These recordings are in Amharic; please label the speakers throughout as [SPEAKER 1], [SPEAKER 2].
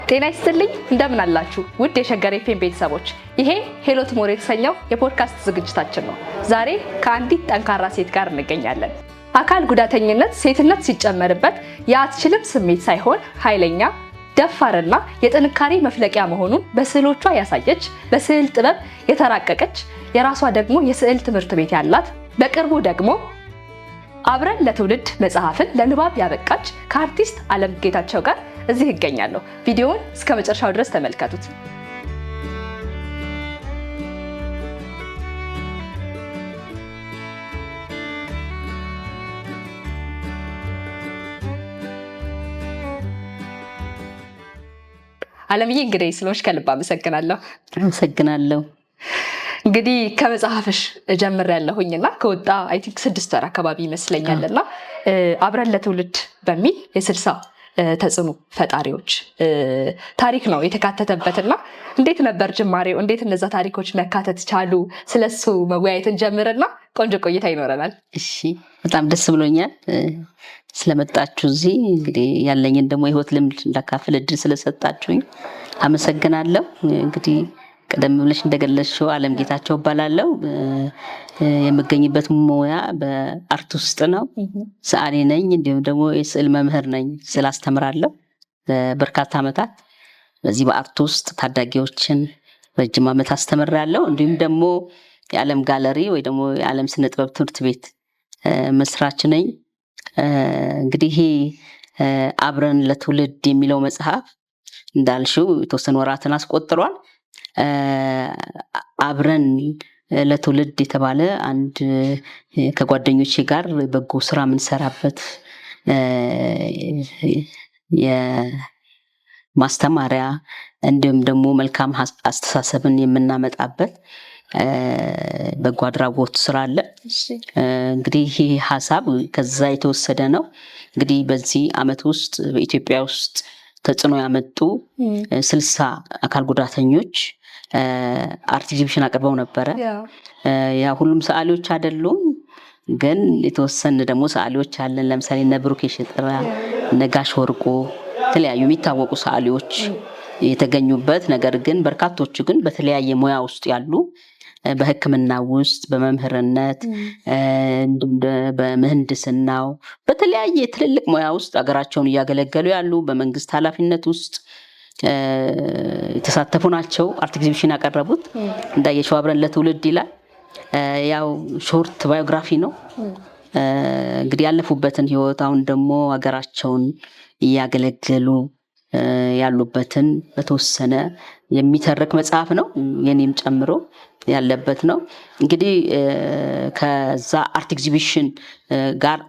[SPEAKER 1] ጤና ይስጥልኝ እንደምን አላችሁ ውድ የሸገር ኤፍኤም ቤተሰቦች፣ ይሄ ሄሎ ቱሞሮ የተሰኘው የፖድካስት ዝግጅታችን ነው። ዛሬ ከአንዲት ጠንካራ ሴት ጋር እንገኛለን። አካል ጉዳተኝነት ሴትነት ሲጨመርበት የአትችልም ስሜት ሳይሆን ኃይለኛ፣ ደፋርና የጥንካሬ መፍለቂያ መሆኑን በስዕሎቿ ያሳየች፣ በስዕል ጥበብ የተራቀቀች፣ የራሷ ደግሞ የስዕል ትምህርት ቤት ያላት፣ በቅርቡ ደግሞ አብረን ለትውልድ መጽሐፍን ለንባብ ያበቃች ከአርቲስት ዓለም ጌታቸው ጋር እዚህ ይገኛለሁ። ቪዲዮውን እስከ መጨረሻው ድረስ ተመልከቱት። ዓለምዬ እንግዲህ ስለሆንሽ ከልብ አመሰግናለሁ።
[SPEAKER 2] አመሰግናለሁ።
[SPEAKER 1] እንግዲህ ከመጽሐፍሽ ጀምሬያለሁኝና ከወጣ አይ ቲንክ 6 ወር አካባቢ ይመስለኛልና አብረን ለትውልድ በሚል የ60 ተጽዕኖ ፈጣሪዎች ታሪክ ነው የተካተተበትና እንዴት ነበር ጅማሬው? እንዴት እነዛ ታሪኮች መካተት ቻሉ? ስለሱ መወያየትን ጀምርና ቆንጆ ቆይታ ይኖረናል።
[SPEAKER 2] እሺ፣ በጣም ደስ ብሎኛል ስለመጣችሁ እዚህ። እንግዲህ ያለኝን ደግሞ የህይወት ልምድ እንዳካፍል እድል ስለሰጣችሁኝ አመሰግናለሁ። እንግዲህ ቀደም ብለሽ እንደገለጽሽው ዓለም ጌታቸው እባላለሁ። የምገኝበት ሙያ በአርት ውስጥ ነው። ሰዓሊ ነኝ፣ እንዲሁም ደግሞ የስዕል መምህር ነኝ። ስዕል አስተምራለሁ በርካታ ዓመታት። በዚህ በአርት ውስጥ ታዳጊዎችን ረጅም ዓመት አስተምራለሁ። እንዲሁም ደግሞ የዓለም ጋለሪ ወይ ደግሞ የዓለም ስነ ጥበብ ትምህርት ቤት መስራች ነኝ። እንግዲህ አብረን ለትውልድ የሚለው መጽሐፍ እንዳልሽው የተወሰኑ ወራትን አስቆጥሯል። አብረን ለትውልድ የተባለ አንድ ከጓደኞቼ ጋር በጎ ስራ የምንሰራበት የማስተማሪያ እንዲሁም ደግሞ መልካም አስተሳሰብን የምናመጣበት በጎ አድራጎት ስራ አለ። እንግዲህ ይህ ሀሳብ ከዛ የተወሰደ ነው። እንግዲህ በዚህ ዓመት ውስጥ በኢትዮጵያ ውስጥ ተጽዕኖ ያመጡ 60 አካል ጉዳተኞች አርት ኤግዚቢሽን አቅርበው ነበረ። ያ ሁሉም ሰዓሊዎች አይደሉም፣ ግን የተወሰነ ደግሞ ሰዓሊዎች አለን። ለምሳሌ እነ ብሩክ የሽጥራ፣ እነ ጋሽ ወርቁ፣ የተለያዩ የሚታወቁ ሰዓሊዎች የተገኙበት፣ ነገር ግን በርካቶቹ ግን በተለያየ ሙያ ውስጥ ያሉ፣ በሕክምና ውስጥ፣ በመምህርነት፣ በምህንድስናው፣ በተለያየ ትልልቅ ሙያ ውስጥ አገራቸውን እያገለገሉ ያሉ፣ በመንግስት ኃላፊነት ውስጥ የተሳተፉ ናቸው። አርት ኤግዚቢሽን ያቀረቡት እንዳየሽው አብረን ለትውልድ ይላል። ያው ሾርት ባዮግራፊ ነው። እንግዲህ ያለፉበትን ህይወት፣ አሁን ደግሞ ሀገራቸውን እያገለገሉ ያሉበትን በተወሰነ የሚተርክ መጽሐፍ ነው። የኔም ጨምሮ ያለበት ነው። እንግዲህ ከዛ አርት ኤግዚቢሽን ጋር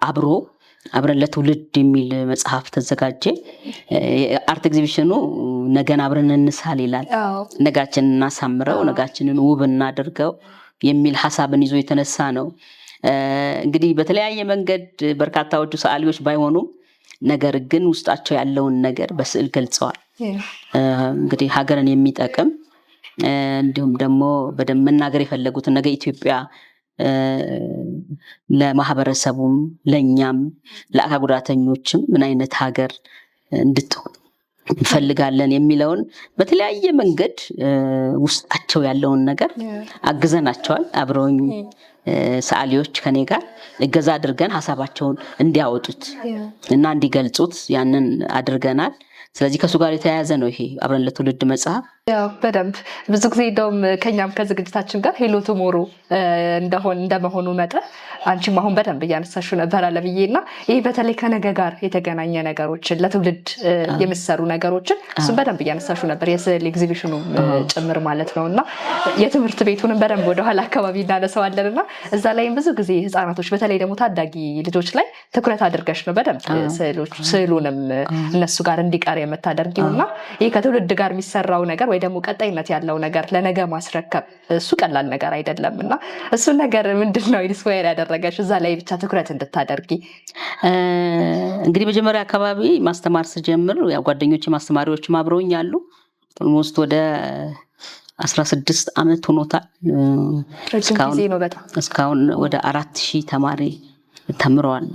[SPEAKER 2] አብረን ለትውልድ የሚል መጽሐፍ ተዘጋጀ። አርት ኤግዚቢሽኑ ነገን አብረን እንሳል ይላል። ነጋችንን እናሳምረው፣ ነጋችንን ውብ እናድርገው የሚል ሀሳብን ይዞ የተነሳ ነው። እንግዲህ በተለያየ መንገድ በርካታዎቹ ሰዓሊዎች ባይሆኑም ነገር ግን ውስጣቸው ያለውን ነገር በስዕል ገልጸዋል። እንግዲህ ሀገርን የሚጠቅም እንዲሁም ደግሞ በደንብ መናገር የፈለጉትን ነገ ኢትዮጵያ ለማህበረሰቡም ለኛም ለአካል ጉዳተኞችም ምን አይነት ሀገር እንድትሆን እንፈልጋለን የሚለውን በተለያየ መንገድ ውስጣቸው ያለውን ነገር አግዘናቸዋል። አብረውኝ ሰዓሊዎች ከኔ ጋር እገዛ አድርገን ሀሳባቸውን እንዲያወጡት እና እንዲገልጹት ያንን አድርገናል። ስለዚህ ከሱ ጋር የተያያዘ ነው ይሄ አብረን ለትውልድ መጽሐፍ።
[SPEAKER 1] ያው በደንብ ብዙ ጊዜ እንደውም ከኛም ከዝግጅታችን ጋር ሄሎ ቱሞሮ እንደመሆኑ መጠን አንቺም አሁን በደንብ እያነሳሽው ነበር አለብዬና ይሄ በተለይ ከነገ ጋር የተገናኘ ነገሮችን ለትውልድ የሚሰሩ ነገሮችን እሱም በደንብ እያነሳሽው ነበር፣ የስዕል ኤግዚቢሽኑ ጭምር ማለት ነውና የትምህርት ቤቱንም በደንብ ወደኋላ አካባቢ እናነሳዋለንና እዛ ላይም ብዙ ጊዜ ህፃናቶች በተለይ ደግሞ ታዳጊ ልጆች ላይ ትኩረት አድርገሽ ነው በደንብ ስዕሉንም እነሱ ጋር እንዲቀር የምታደርጊውና ይሄ ከትውልድ ጋር የሚሰራው ነገር ወይ ደግሞ ቀጣይነት ያለው ነገር ለነገ ማስረከብ እሱ ቀላል ነገር አይደለምና እሱ ነገር ምንድነው ኢንስፓየር ያደረገሽ እዛ ላይ ብቻ ትኩረት እንድታደርጊ?
[SPEAKER 2] እንግዲህ መጀመሪያ አካባቢ ማስተማር ስጀምር ያው ጓደኞቼ ማስተማሪዎች አብረውኝ አሉ። ኦልሞስት ወደ 16 ዓመት ሆኖታል። እስካሁን ወደ 4000 ተማሪ ተምረዋል።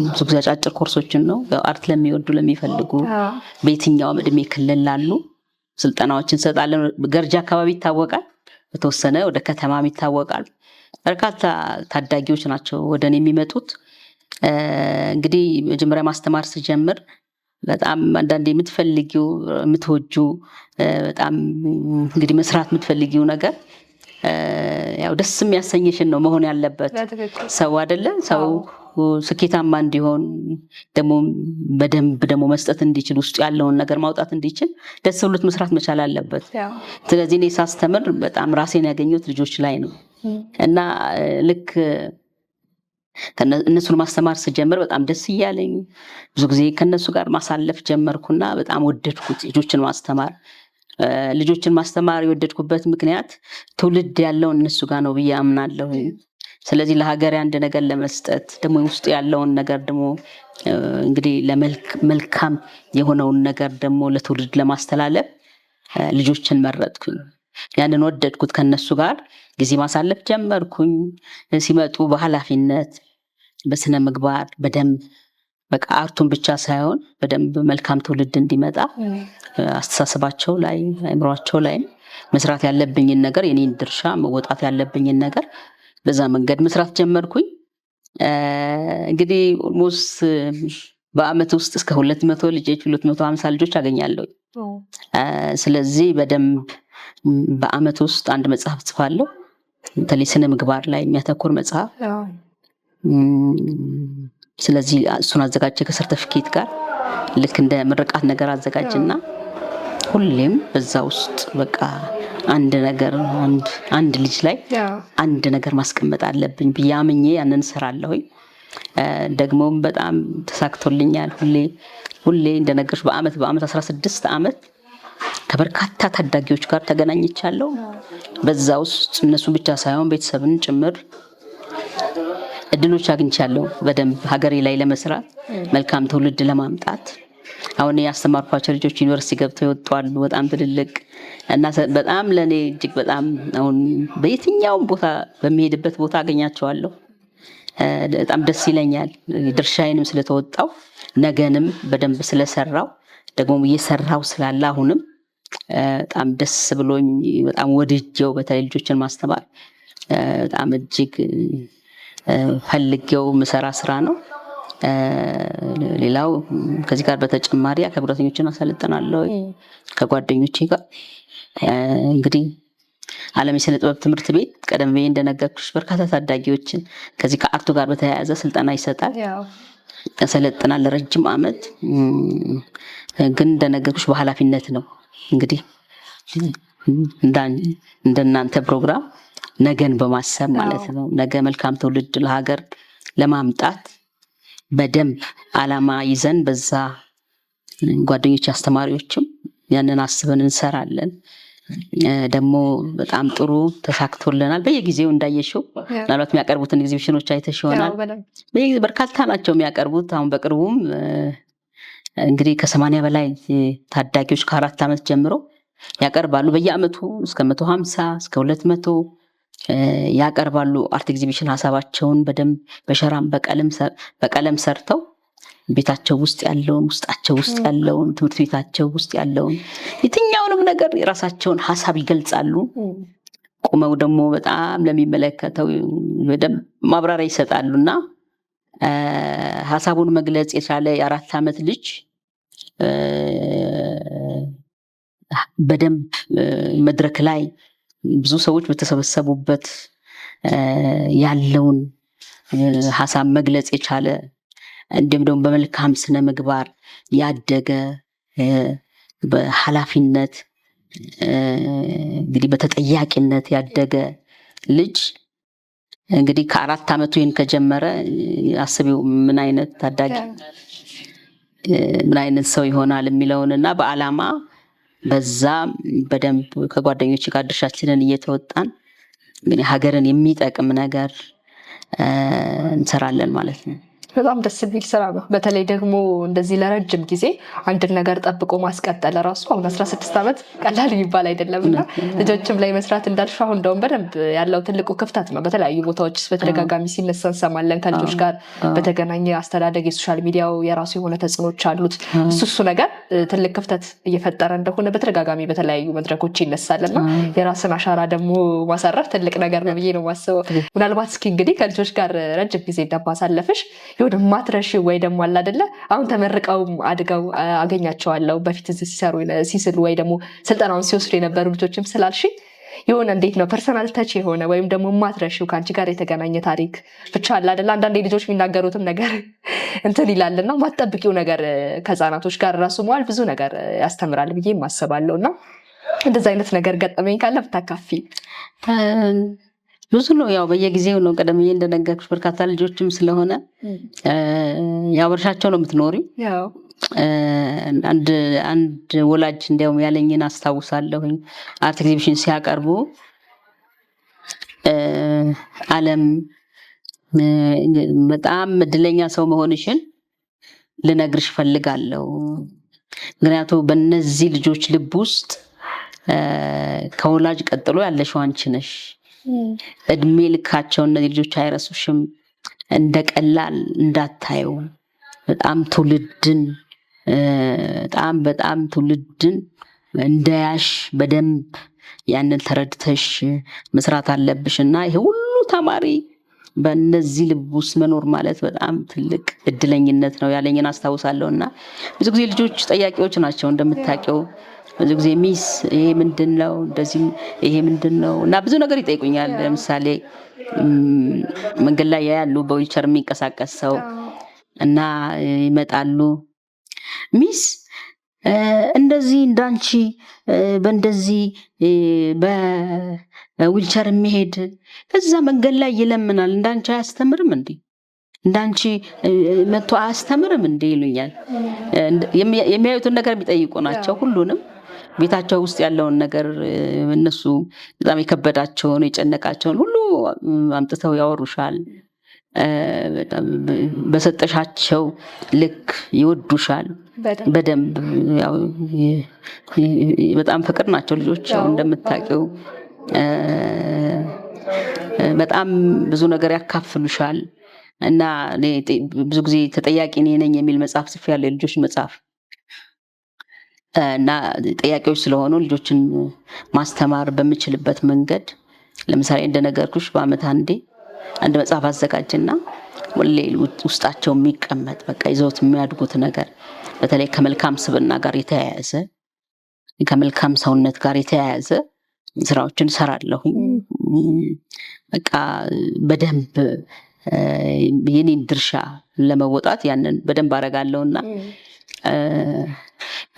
[SPEAKER 2] ብዙ ጊዜ አጫጭር ኮርሶችን ነው አርት ለሚወዱ ለሚፈልጉ በየትኛውም እድሜ ክልል ላሉ ስልጠናዎችን እንሰጣለን። ገርጂ አካባቢ ይታወቃል፣ በተወሰነ ወደ ከተማም ይታወቃል። በርካታ ታዳጊዎች ናቸው ወደ እኔ የሚመጡት። እንግዲህ መጀመሪያ ማስተማር ስጀምር በጣም አንዳንዴ የምትፈልጊው የምትወጁ በጣም እንግዲህ መስራት የምትፈልጊው ነገር ያው ደስ የሚያሰኝሽን ነው መሆን ያለበት። ሰው አይደለ ሰው ስኬታማ እንዲሆን ደግሞ በደንብ ደግሞ መስጠት እንዲችል ውስጡ ያለውን ነገር ማውጣት እንዲችል ደስ ብሎት መስራት መቻል አለበት። ስለዚህ እኔ ሳስተምር በጣም ራሴን ያገኘሁት ልጆች ላይ ነው እና ልክ እነሱን ማስተማር ስጀምር በጣም ደስ እያለኝ ብዙ ጊዜ ከነሱ ጋር ማሳለፍ ጀመርኩና በጣም ወደድኩት ልጆችን ማስተማር። ልጆችን ማስተማር የወደድኩበት ምክንያት ትውልድ ያለው እነሱ ጋር ነው ብዬ አምናለሁ። ስለዚህ ለሀገር አንድ ነገር ለመስጠት ደግሞ ውስጡ ያለውን ነገር ደግሞ እንግዲህ ለመልካም የሆነውን ነገር ደግሞ ለትውልድ ለማስተላለፍ ልጆችን መረጥኩኝ። ያንን ወደድኩት። ከነሱ ጋር ጊዜ ማሳለፍ ጀመርኩኝ። ሲመጡ በኃላፊነት በስነ ምግባር በደንብ በቃ አርቱን ብቻ ሳይሆን በደንብ መልካም ትውልድ እንዲመጣ አስተሳሰባቸው ላይ አእምሯቸው ላይ መስራት ያለብኝን ነገር የኔን ድርሻ መወጣት ያለብኝን ነገር በዛ መንገድ መስራት ጀመርኩኝ። እንግዲህ ኦልሞስት በአመት ውስጥ እስከ 200 ልጆች 250 ልጆች አገኛለሁ። ስለዚህ በደንብ በአመት ውስጥ አንድ መጽሐፍ ጽፋለሁ። በተለይ ስነ ምግባር ላይ የሚያተኩር መጽሐፍ። ስለዚህ እሱን አዘጋጀ ከሰርቲፊኬት ጋር ልክ እንደ ምርቃት ነገር አዘጋጅና ሁሌም በዛ ውስጥ በቃ አንድ ነገር አንድ ልጅ ላይ አንድ ነገር ማስቀመጥ አለብኝ ብዬ አምኜ ያንን እሰራለሁኝ። ደግሞም በጣም ተሳክቶልኛል። ሁሌ እንደነገርሽ በአመት 16 አመት ከበርካታ ታዳጊዎች ጋር ተገናኝቻለሁ። በዛ ውስጥ እነሱ ብቻ ሳይሆን ቤተሰብን ጭምር እድሎች አግኝቻለሁ። በደንብ ሀገሬ ላይ ለመስራት መልካም ትውልድ ለማምጣት አሁን ያስተማርኳቸው ልጆች ዩኒቨርሲቲ ገብተው ይወጣሉ። በጣም ትልልቅ እና በጣም ለኔ እጅግ በጣም አሁን በየትኛውም ቦታ በሚሄድበት ቦታ አገኛቸዋለሁ። በጣም ደስ ይለኛል። ድርሻዬንም ስለተወጣው ነገንም በደንብ ስለሰራው ደግሞ እየሰራው ስላለ አሁንም በጣም ደስ ብሎኝ በጣም ወድጄው በተለይ ልጆችን ማስተማር በጣም እጅግ ፈልጌው ምሰራ ስራ ነው። ሌላው ከዚህ ጋር በተጨማሪ አካል ጉዳተኞችን አሰልጥናለሁ ከጓደኞቼ ጋር። እንግዲህ ዓለም የስነ ጥበብ ትምህርት ቤት ቀደም ብዬ እንደነገርኩሽ በርካታ ታዳጊዎችን ከዚህ ከአርቱ ጋር በተያያዘ ስልጠና ይሰጣል፣ ያሰለጥናል ለረጅም አመት። ግን እንደነገርኩሽ በኃላፊነት ነው። እንግዲህ እንደናንተ ፕሮግራም ነገን በማሰብ ማለት ነው። ነገ መልካም ትውልድ ለሀገር ለማምጣት በደንብ አላማ ይዘን በዛ ጓደኞች አስተማሪዎችም ያንን አስበን እንሰራለን። ደግሞ በጣም ጥሩ ተሳክቶልናል። በየጊዜው እንዳየሽው ምናልባት የሚያቀርቡትን ኤግዚቢሽኖች አይተሽ ይሆናል። በየጊዜው በርካታ ናቸው የሚያቀርቡት። አሁን በቅርቡም እንግዲህ ከ80 በላይ ታዳጊዎች ከ4 ዓመት ጀምሮ ያቀርባሉ። በየአመቱ እስከ 150 እስከ 200 ያቀርባሉ። አርት ኤግዚቢሽን ሀሳባቸውን በደንብ በሸራም በቀለም ሰርተው ቤታቸው ውስጥ ያለውን ውስጣቸው ውስጥ ያለውን ትምህርት ቤታቸው ውስጥ ያለውን የትኛውንም ነገር የራሳቸውን ሀሳብ ይገልጻሉ። ቆመው ደግሞ በጣም ለሚመለከተው በደንብ ማብራሪያ ይሰጣሉና ሀሳቡን መግለጽ የቻለ የ4 ዓመት ልጅ በደንብ መድረክ ላይ ብዙ ሰዎች በተሰበሰቡበት ያለውን ሀሳብ መግለጽ የቻለ እንዲሁም ደግሞ በመልካም ስነ ምግባር ያደገ በኃላፊነት እንግዲህ በተጠያቂነት ያደገ ልጅ እንግዲህ ከ4 ዓመቱ ይህን ከጀመረ አስቢው ምን አይነት ታዳጊ ምን አይነት ሰው ይሆናል የሚለውንና በአላማ በዛ በደንብ ከጓደኞች ጋር ድርሻችንን እየተወጣን እንግዲህ ሀገርን የሚጠቅም ነገር እንሰራለን ማለት ነው።
[SPEAKER 1] በጣም ደስ የሚል ስራ ነው። በተለይ ደግሞ እንደዚህ ለረጅም ጊዜ አንድን ነገር ጠብቆ ማስቀጠል ራሱ አሁን 16 ዓመት ቀላል የሚባል አይደለም እና ልጆችም ላይ መስራት እንዳልሽው አሁን እንደውም በደንብ ያለው ትልቁ ክፍተት ነው። በተለያዩ ቦታዎች በተደጋጋሚ ሲነሳ እንሰማለን። ከልጆች ጋር በተገናኘ አስተዳደግ የሶሻል ሚዲያው የራሱ የሆነ ተጽዕኖች አሉት። እሱ ነገር ትልቅ ክፍተት እየፈጠረ እንደሆነ በተደጋጋሚ በተለያዩ መድረኮች ይነሳልና የራስን አሻራ ደግሞ ማሳረፍ ትልቅ ነገር ነው ብዬ ነው የማስበው። ምናልባት እስኪ እንግዲህ ከልጆች ጋር ረጅም ጊዜ እንደማሳለፍሽ የሆነ ማትረሽ ወይ ደግሞ አለ አይደለ አሁን ተመርቀው አድገው አገኛቸዋለሁ በፊት ሲሰሩ ሲስሉ ወይ ደግሞ ስልጠናውን ሲወስዱ የነበሩ ልጆችም ስላልሽ የሆነ እንዴት ነው ፐርሰናል ተች የሆነ ወይም ደግሞ ማትረሽው ከአንቺ ጋር የተገናኘ ታሪክ ብቻ አለ አይደለ አንዳንዴ ልጆች የሚናገሩትም ነገር እንትን ይላልና ማትጠብቂው ነገር ከህፃናቶች ጋር ራሱ መዋል ብዙ ነገር ያስተምራል ብዬ ማስባለሁ እና እንደዛ አይነት ነገር ገጠመኝ ካለ ብታካፊ።
[SPEAKER 2] ብዙ ነው ያው በየጊዜው ነው ቀደም እንደነገርኩሽ በርካታ ልጆችም ስለሆነ ያው በርሻቸው ነው የምትኖሪው። አንድ ወላጅ እንዲያውም ያለኝን አስታውሳለሁኝ። አርት ኤግዚቢሽን ሲያቀርቡ ዓለም በጣም እድለኛ ሰው መሆንሽን ልነግርሽ ፈልጋለሁ። ምክንያቱም በእነዚህ ልጆች ልብ ውስጥ ከወላጅ ቀጥሎ ያለሽው አንቺ ነሽ። እድሜ ልካቸው እነዚህ ልጆች አይረሱሽም። እንደቀላል እንዳታየው በጣም ትውልድን በጣም ትውልድን እንደያሽ በደንብ ያንን ተረድተሽ መስራት አለብሽ እና ይሄ ሁሉ ተማሪ በእነዚህ ልብ ውስጥ መኖር ማለት በጣም ትልቅ እድለኝነት ነው ያለኝን አስታውሳለሁ። እና ብዙ ጊዜ ልጆች ጠያቂዎች ናቸው እንደምታውቂው። ብዙ ጊዜ ሚስ ይሄ ምንድነው እንደዚህ ይሄ ምንድነው እና ብዙ ነገር ይጠይቁኛል። ለምሳሌ መንገድ ላይ ያሉ በዊልቸር የሚንቀሳቀስ ሰው እና ይመጣሉ ሚስ እንደዚህ እንዳንቺ በእንደዚህ በዊልቸር የሚሄድ ከዛ መንገድ ላይ ይለምናል እንዳንቺ አያስተምርም እንዴ እንዳንቺ መጥቶ አያስተምርም እንዴ ይሉኛል። የሚያዩትን ነገር የሚጠይቁ ናቸው ሁሉንም ቤታቸው ውስጥ ያለውን ነገር እነሱ በጣም የከበዳቸውን የጨነቃቸውን ሁሉ አምጥተው ያወሩሻል። በሰጠሻቸው ልክ ይወዱሻል በደንብ። ያው በጣም ፍቅር ናቸው ልጆች እንደምታውቂው። በጣም ብዙ ነገር ያካፍሉሻል እና ብዙ ጊዜ ተጠያቂ እኔ ነኝ የሚል መጽሐፍ ጽፌያለሁ፣ የልጆች መጽሐፍ እና ጠያቂዎች ስለሆኑ ልጆችን ማስተማር በምችልበት መንገድ ለምሳሌ እንደነገርኩሽ በአመት አንድ መጽሐፍ አዘጋጅና ወሌ ውስጣቸው የሚቀመጥ በቃ ይዘውት የሚያድጉት ነገር በተለይ ከመልካም ስብዕና ጋር የተያያዘ ከመልካም ሰውነት ጋር የተያያዘ ስራዎችን ሰራለሁኝ። በቃ በደንብ የኔን ድርሻ ለመወጣት ያንን በደንብ አረጋለሁና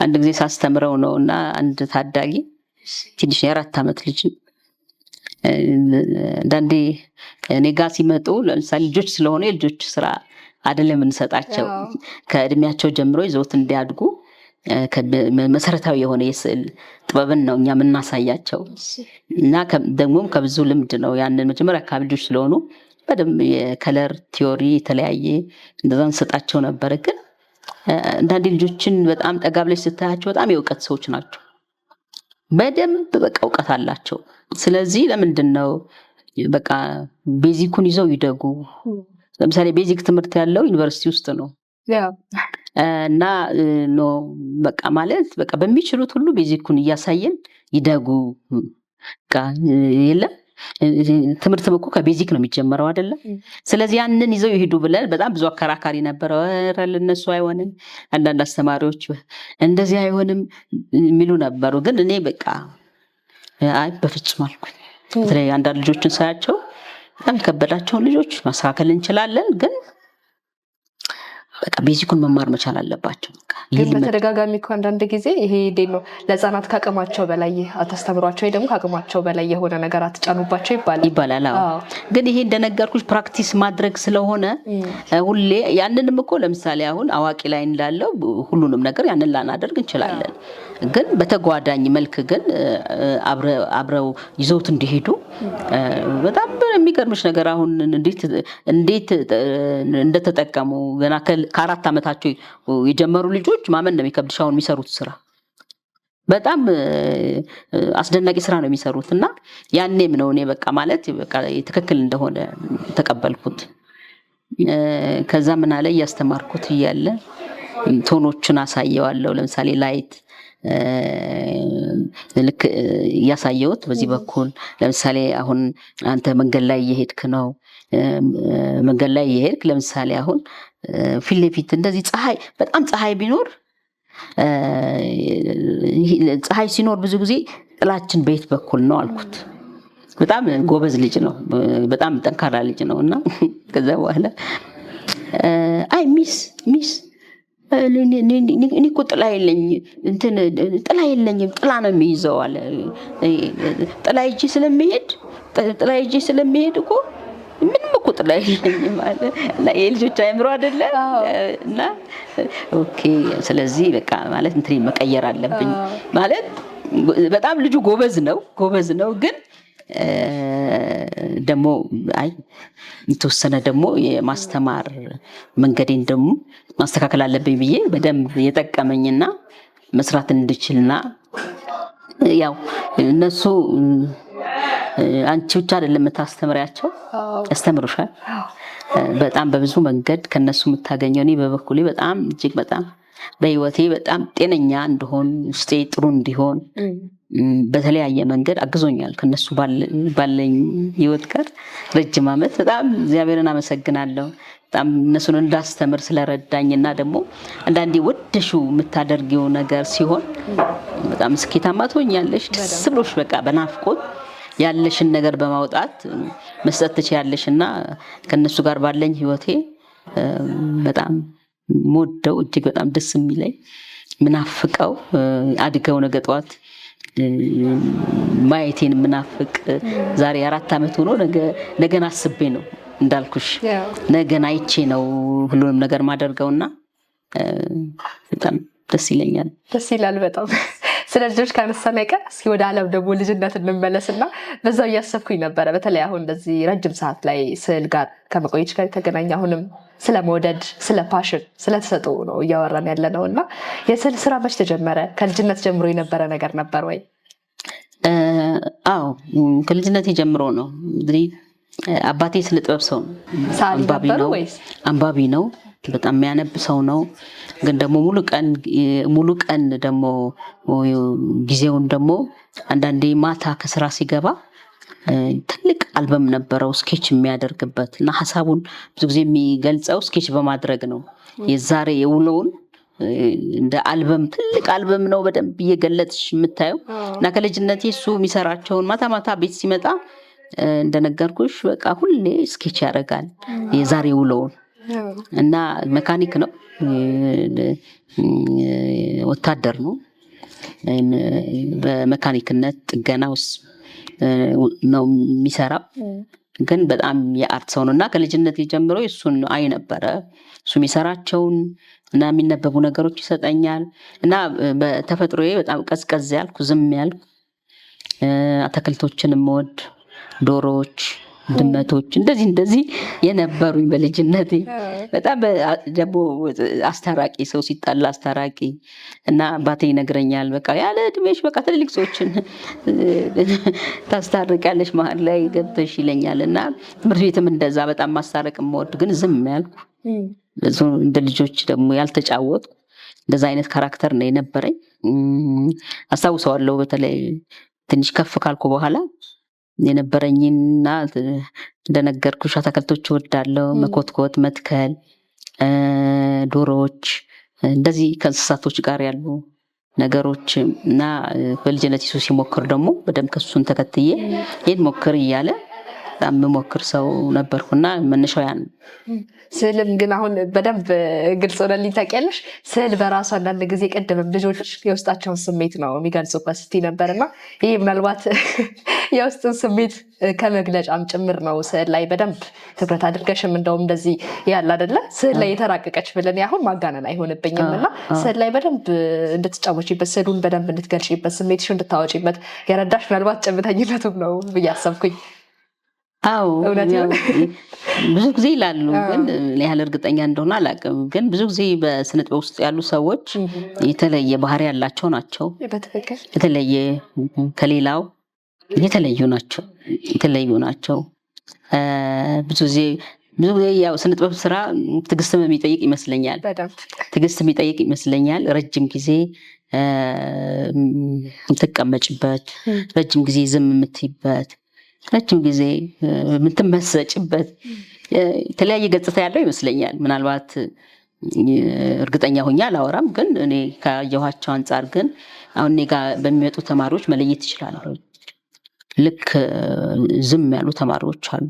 [SPEAKER 2] አንድ ጊዜ ሳስተምረው ነውና አንድ ታዳጊ ትንሽ የ4 ዓመት ልጅ አንዳንዴ እኔ ጋር ሲመጡ ለምሳሌ ልጆች ስለሆነ የልጆች ስራ አይደለም እንሰጣቸው ከእድሜያቸው ጀምሮ ይዘውት እንዲያድጉ መሰረታዊ የሆነ የስዕል ጥበብን ነው እኛ የምናሳያቸው እና ደግሞም ከብዙ ልምድ ነው ያንን መጀመሪያ አካባቢ ልጆች ስለሆኑ በደንብ የከለር ቲዮሪ የተለያየ እንደዛ እንሰጣቸው ነበር። ግን አንዳንድ ልጆችን በጣም ጠጋ ብለሽ ስታያቸው በጣም የእውቀት ሰዎች ናቸው። በደንብ በቃ እውቀት አላቸው። ስለዚህ ለምንድን ነው በቃ ቤዚኩን ይዘው ይደጉ። ለምሳሌ ቤዚክ ትምህርት ያለው ዩኒቨርሲቲ ውስጥ ነው እና ነው በቃ ማለት በቃ በሚችሉት ሁሉ ቤዚኩን እያሳየን ይደጉ። በቃ የለም ትምህርትም እኮ ከቤዚክ ነው የሚጀምረው አይደለ? ስለዚህ ያንን ይዘው ይሄዱ ብለን በጣም ብዙ አከራካሪ ነበር። ኧረ ለነሱ አይሆንም፣ አንዳንድ አስተማሪዎች እንደዚህ አይሆንም የሚሉ ነበሩ። ግን እኔ በቃ አይ በፍጹም አልኩኝ። በተለይ አንዳንድ ልጆችን ሳያቸው በጣም የከበዳቸውን ልጆች ማስተካከል እንችላለን፣ ግን በቃ ቤዚኩን መማር መቻል አለባቸው።
[SPEAKER 1] ግን በተደጋጋሚ እኮ አንዳንድ ጊዜ ይሄ እንዴት ነው ለህፃናት ካቅማቸው በላይ አታስተምሯቸው ወይ ደግሞ ካቅማቸው በላይ የሆነ ነገር አትጫኑባቸው
[SPEAKER 2] ይባላል። ግን ይሄ እንደነገርኩሽ ፕራክቲስ ማድረግ ስለሆነ ሁሌ ያንንም እኮ ለምሳሌ አሁን አዋቂ ላይ እንዳለው ሁሉንም ነገር ያንን ላናደርግ እንችላለን። ግን በተጓዳኝ መልክ ግን አብረው ይዘውት እንዲሄዱ በጣም የሚገርምሽ ነገር አሁን እንዴት እንደተጠቀሙ ገና ከ4 ዓመታቸው የጀመሩ ልጆች ማመን ነው የሚከብድሽ አሁን የሚሰሩት ስራ በጣም አስደናቂ ስራ ነው የሚሰሩት እና ያኔም ነው እኔ በቃ ማለት በቃ ትክክል እንደሆነ ተቀበልኩት። ከዛ ምን አለ እያስተማርኩት እያለ ቶኖችን አሳየዋለሁ። ለምሳሌ ላይት ልክ ያሳየውት በዚህ በኩል ለምሳሌ አሁን አንተ መንገድ ላይ እየሄድክ ነው መንገድ ላይ እየሄድክ ለምሳሌ አሁን ፊት ለፊት እንደዚህ በጣም ፀሐይ ቢኖር ፀሐይ ሲኖር ብዙ ጊዜ ጥላችን በየት በኩል ነው አልኩት። በጣም ጎበዝ ልጅ ነው በጣም ጠንካራ ልጅ ነው እና ከዛ በኋላ አይ ሚስ እኔ እኮ ጥላ የለኝም ጥላ ነው የሚይዘው አለ። ጥላ ይዤ ስለሚሄድ እኮ ምንም እኮ ጥላ የለኝም አለ እና የልጆች አይምሮ አይደለ እና ኦኬ ስለዚህ በቃ ማለት እንትን መቀየር አለብኝ ማለት በጣም ልጁ ጎበዝ ነው ግን ደግሞ አይ የተወሰነ ደግሞ የማስተማር መንገዴን ደግሞ ማስተካከል አለብኝ ብዬ በደንብ የጠቀመኝና መስራት እንድችልና ያው እነሱ አንቺ ብቻ አይደለም የምታስተምሪያቸው ያስተምሩሻል በጣም በብዙ መንገድ ከነሱ የምታገኘው እኔ በበኩሌ በጣም እጅግ በጣም በህይወቴ በጣም ጤነኛ እንደሆን ውስጤ ጥሩ እንዲሆን በተለያየ መንገድ አግዞኛል። ከነሱ ባለኝ ህይወት ጋር ረጅም ዓመት በጣም እግዚአብሔርን አመሰግናለሁ። በጣም እነሱን እንዳስተምር ስለረዳኝና ደግሞ አንዳንዴ ወደሹ የምታደርጊው ነገር ሲሆን በጣም ስኬታማ ትሆኛለሽ። ደስ ብሎሽ በቃ በናፍቆት ያለሽን ነገር በማውጣት መስጠት ትችያለሽና ከነሱ ጋር ባለኝ ህይወቴ በጣም ሞደው እጅግ በጣም ደስ የሚለኝ ምናፍቀው አድገው ነገ ጠዋት ማየቴን ምናፍቅ ዛሬ 4 ዓመት ሆኖ ነገን አስቤ ነው እንዳልኩሽ ነገን አይቼ ነው ሁሉንም ነገር ማደርገውና በጣም ደስ ይለኛል።
[SPEAKER 1] ደስ ይላል በጣም። ስለ ልጆች ካነሳን አይቀር እስኪ ወደ ዓለም ደግሞ ልጅነት እንመለስና በዛው እያሰብኩኝ ነበረ። በተለይ አሁን እንደዚህ ረጅም ሰዓት ላይ ስዕል ጋር ከመቆየች ጋር የተገናኘ አሁንም ስለ መውደድ ስለ ፓሽን ስለተሰጠው ነው እያወራን ያለነው እና የስዕል ስራ መች ተጀመረ? ከልጅነት ጀምሮ የነበረ ነገር ነበር ወይ?
[SPEAKER 2] አዎ ከልጅነት ጀምሮ ነው። እንግዲህ አባቴ ስለ ጥበብ ሰው አንባቢ ነው በጣም የሚያነብ ሰው ነው። ግን ደግሞ ሙሉ ቀን ደግሞ ጊዜውን ደግሞ አንዳንዴ ማታ ከስራ ሲገባ ትልቅ አልበም ነበረው ስኬች የሚያደርግበት እና ሐሳቡን ብዙ ጊዜ የሚገልጸው ስኬች በማድረግ ነው። የዛሬ የውሎውን እንደ አልበም ትልቅ አልበም ነው በደንብ እየገለጽሽ የምታየው እና ከልጅነቴ እሱ የሚሰራቸውን ማታ ቤት ሲመጣ እንደነገርኩሽ በቃ ሁሌ ስኬች ያደርጋል የዛሬ ውሎውን እና መካኒክ ነው ወታደር ነው በመካኒክነት ጥገና ውስጥ ነው የሚሰራው። ግን በጣም የአርት ሰው ነውና ከልጅነት ጀምሮ እሱን አይ ነበረ እሱ የሚሰራቸውን እና የሚነበቡ ነገሮች ይሰጠኛል እና በተፈጥሮዬ በጣም ቀዝቀዝ ያልኩ ዝም ያልኩ አትክልቶችን የምወድ ዶሮዎች ድመቶች እንደዚህ የነበሩኝ በልጅነቴ በጣም ደግሞ አስታራቂ ሰው ሲጣላ አስታራቂ እና አባቴ ይነግረኛል በቃ ያለ እድሜሽ በቃ ትልልቅ ሰዎችን ታስታርቂያለሽ መሀል ላይ ገብተሽ ይለኛል እና ትምህርት ቤትም እንደዛ በጣም ማስታረቅ የምወድ ግን ዝም ያልኩ እንደ ልጆች ደግሞ ያልተጫወትኩ እንደዛ አይነት ካራክተር ነው የነበረኝ። አስታውሰዋለሁ በተለይ ትንሽ ከፍ ካልኩ በኋላ የነበረኝና እንደነገርኩሽ አትክልቶች እወዳለሁ መኮትኮት መትከል ዶሮዎች እንደዚህ ከእንስሳቶች ጋር ያሉ ነገሮች እና በልጅነት እሱ ሲሞክር ደግሞ በደም ከሱን ተከትዬ ይሄን ሞክር እያለ በጣም የምሞክር ሰው ነበርኩና መነሻው ያን
[SPEAKER 1] ስዕልም ግን አሁን በደንብ ግልጽ ሆነልኝ። ታውቂያለሽ ስዕል በራሱ አንዳንድ ጊዜ ቅድምም ልጆች የውስጣቸውን ስሜት ነው የሚገልጹበት ስትይ ነበርና ይሄ ምናልባት የውስጥን ስሜት ከመግለጫም ጭምር ነው። ስዕል ላይ በደንብ ትኩረት አድርገሽም እንደውም እንደዚህ ያለ አይደለ ስዕል ላይ የተራቀቀች ብለን አሁን ማጋነን አይሆንብኝም እና ስዕል ላይ በደንብ እንድትጫወቺበት ስዕሉን በደንብ እንድትገልጪበት ስሜትሽ እንድታወጪበት የረዳሽ ምናልባት ጭምተኝነቱም ነው ብዬ አሰብኩኝ።
[SPEAKER 2] አዎ ብዙ ጊዜ ይላሉ፣ ግን ያህል እርግጠኛ እንደሆነ አላውቅም። ግን ብዙ ጊዜ በስነ ጥበብ ውስጥ ያሉ ሰዎች የተለየ ባህሪ ያላቸው ናቸው። የተለየ ከሌላው የተለዩ ናቸው። ብዙ ጊዜ ያው ስነ ጥበብ ስራ ትዕግስትም የሚጠይቅ ይመስለኛል። ረጅም ጊዜ የምትቀመጭበት፣ ረጅም ጊዜ ዝም የምትይበት፣ ረጅም ጊዜ የምትመሰጭበት የተለያየ ገጽታ ያለው ይመስለኛል። ምናልባት እርግጠኛ ሆኜ አላወራም፣ ግን እኔ ካየኋቸው አንጻር ግን አሁን እኔ ጋር በሚመጡ ተማሪዎች መለየት ይችላለሁ። ልክ ዝም ያሉ ተማሪዎች አሉ፣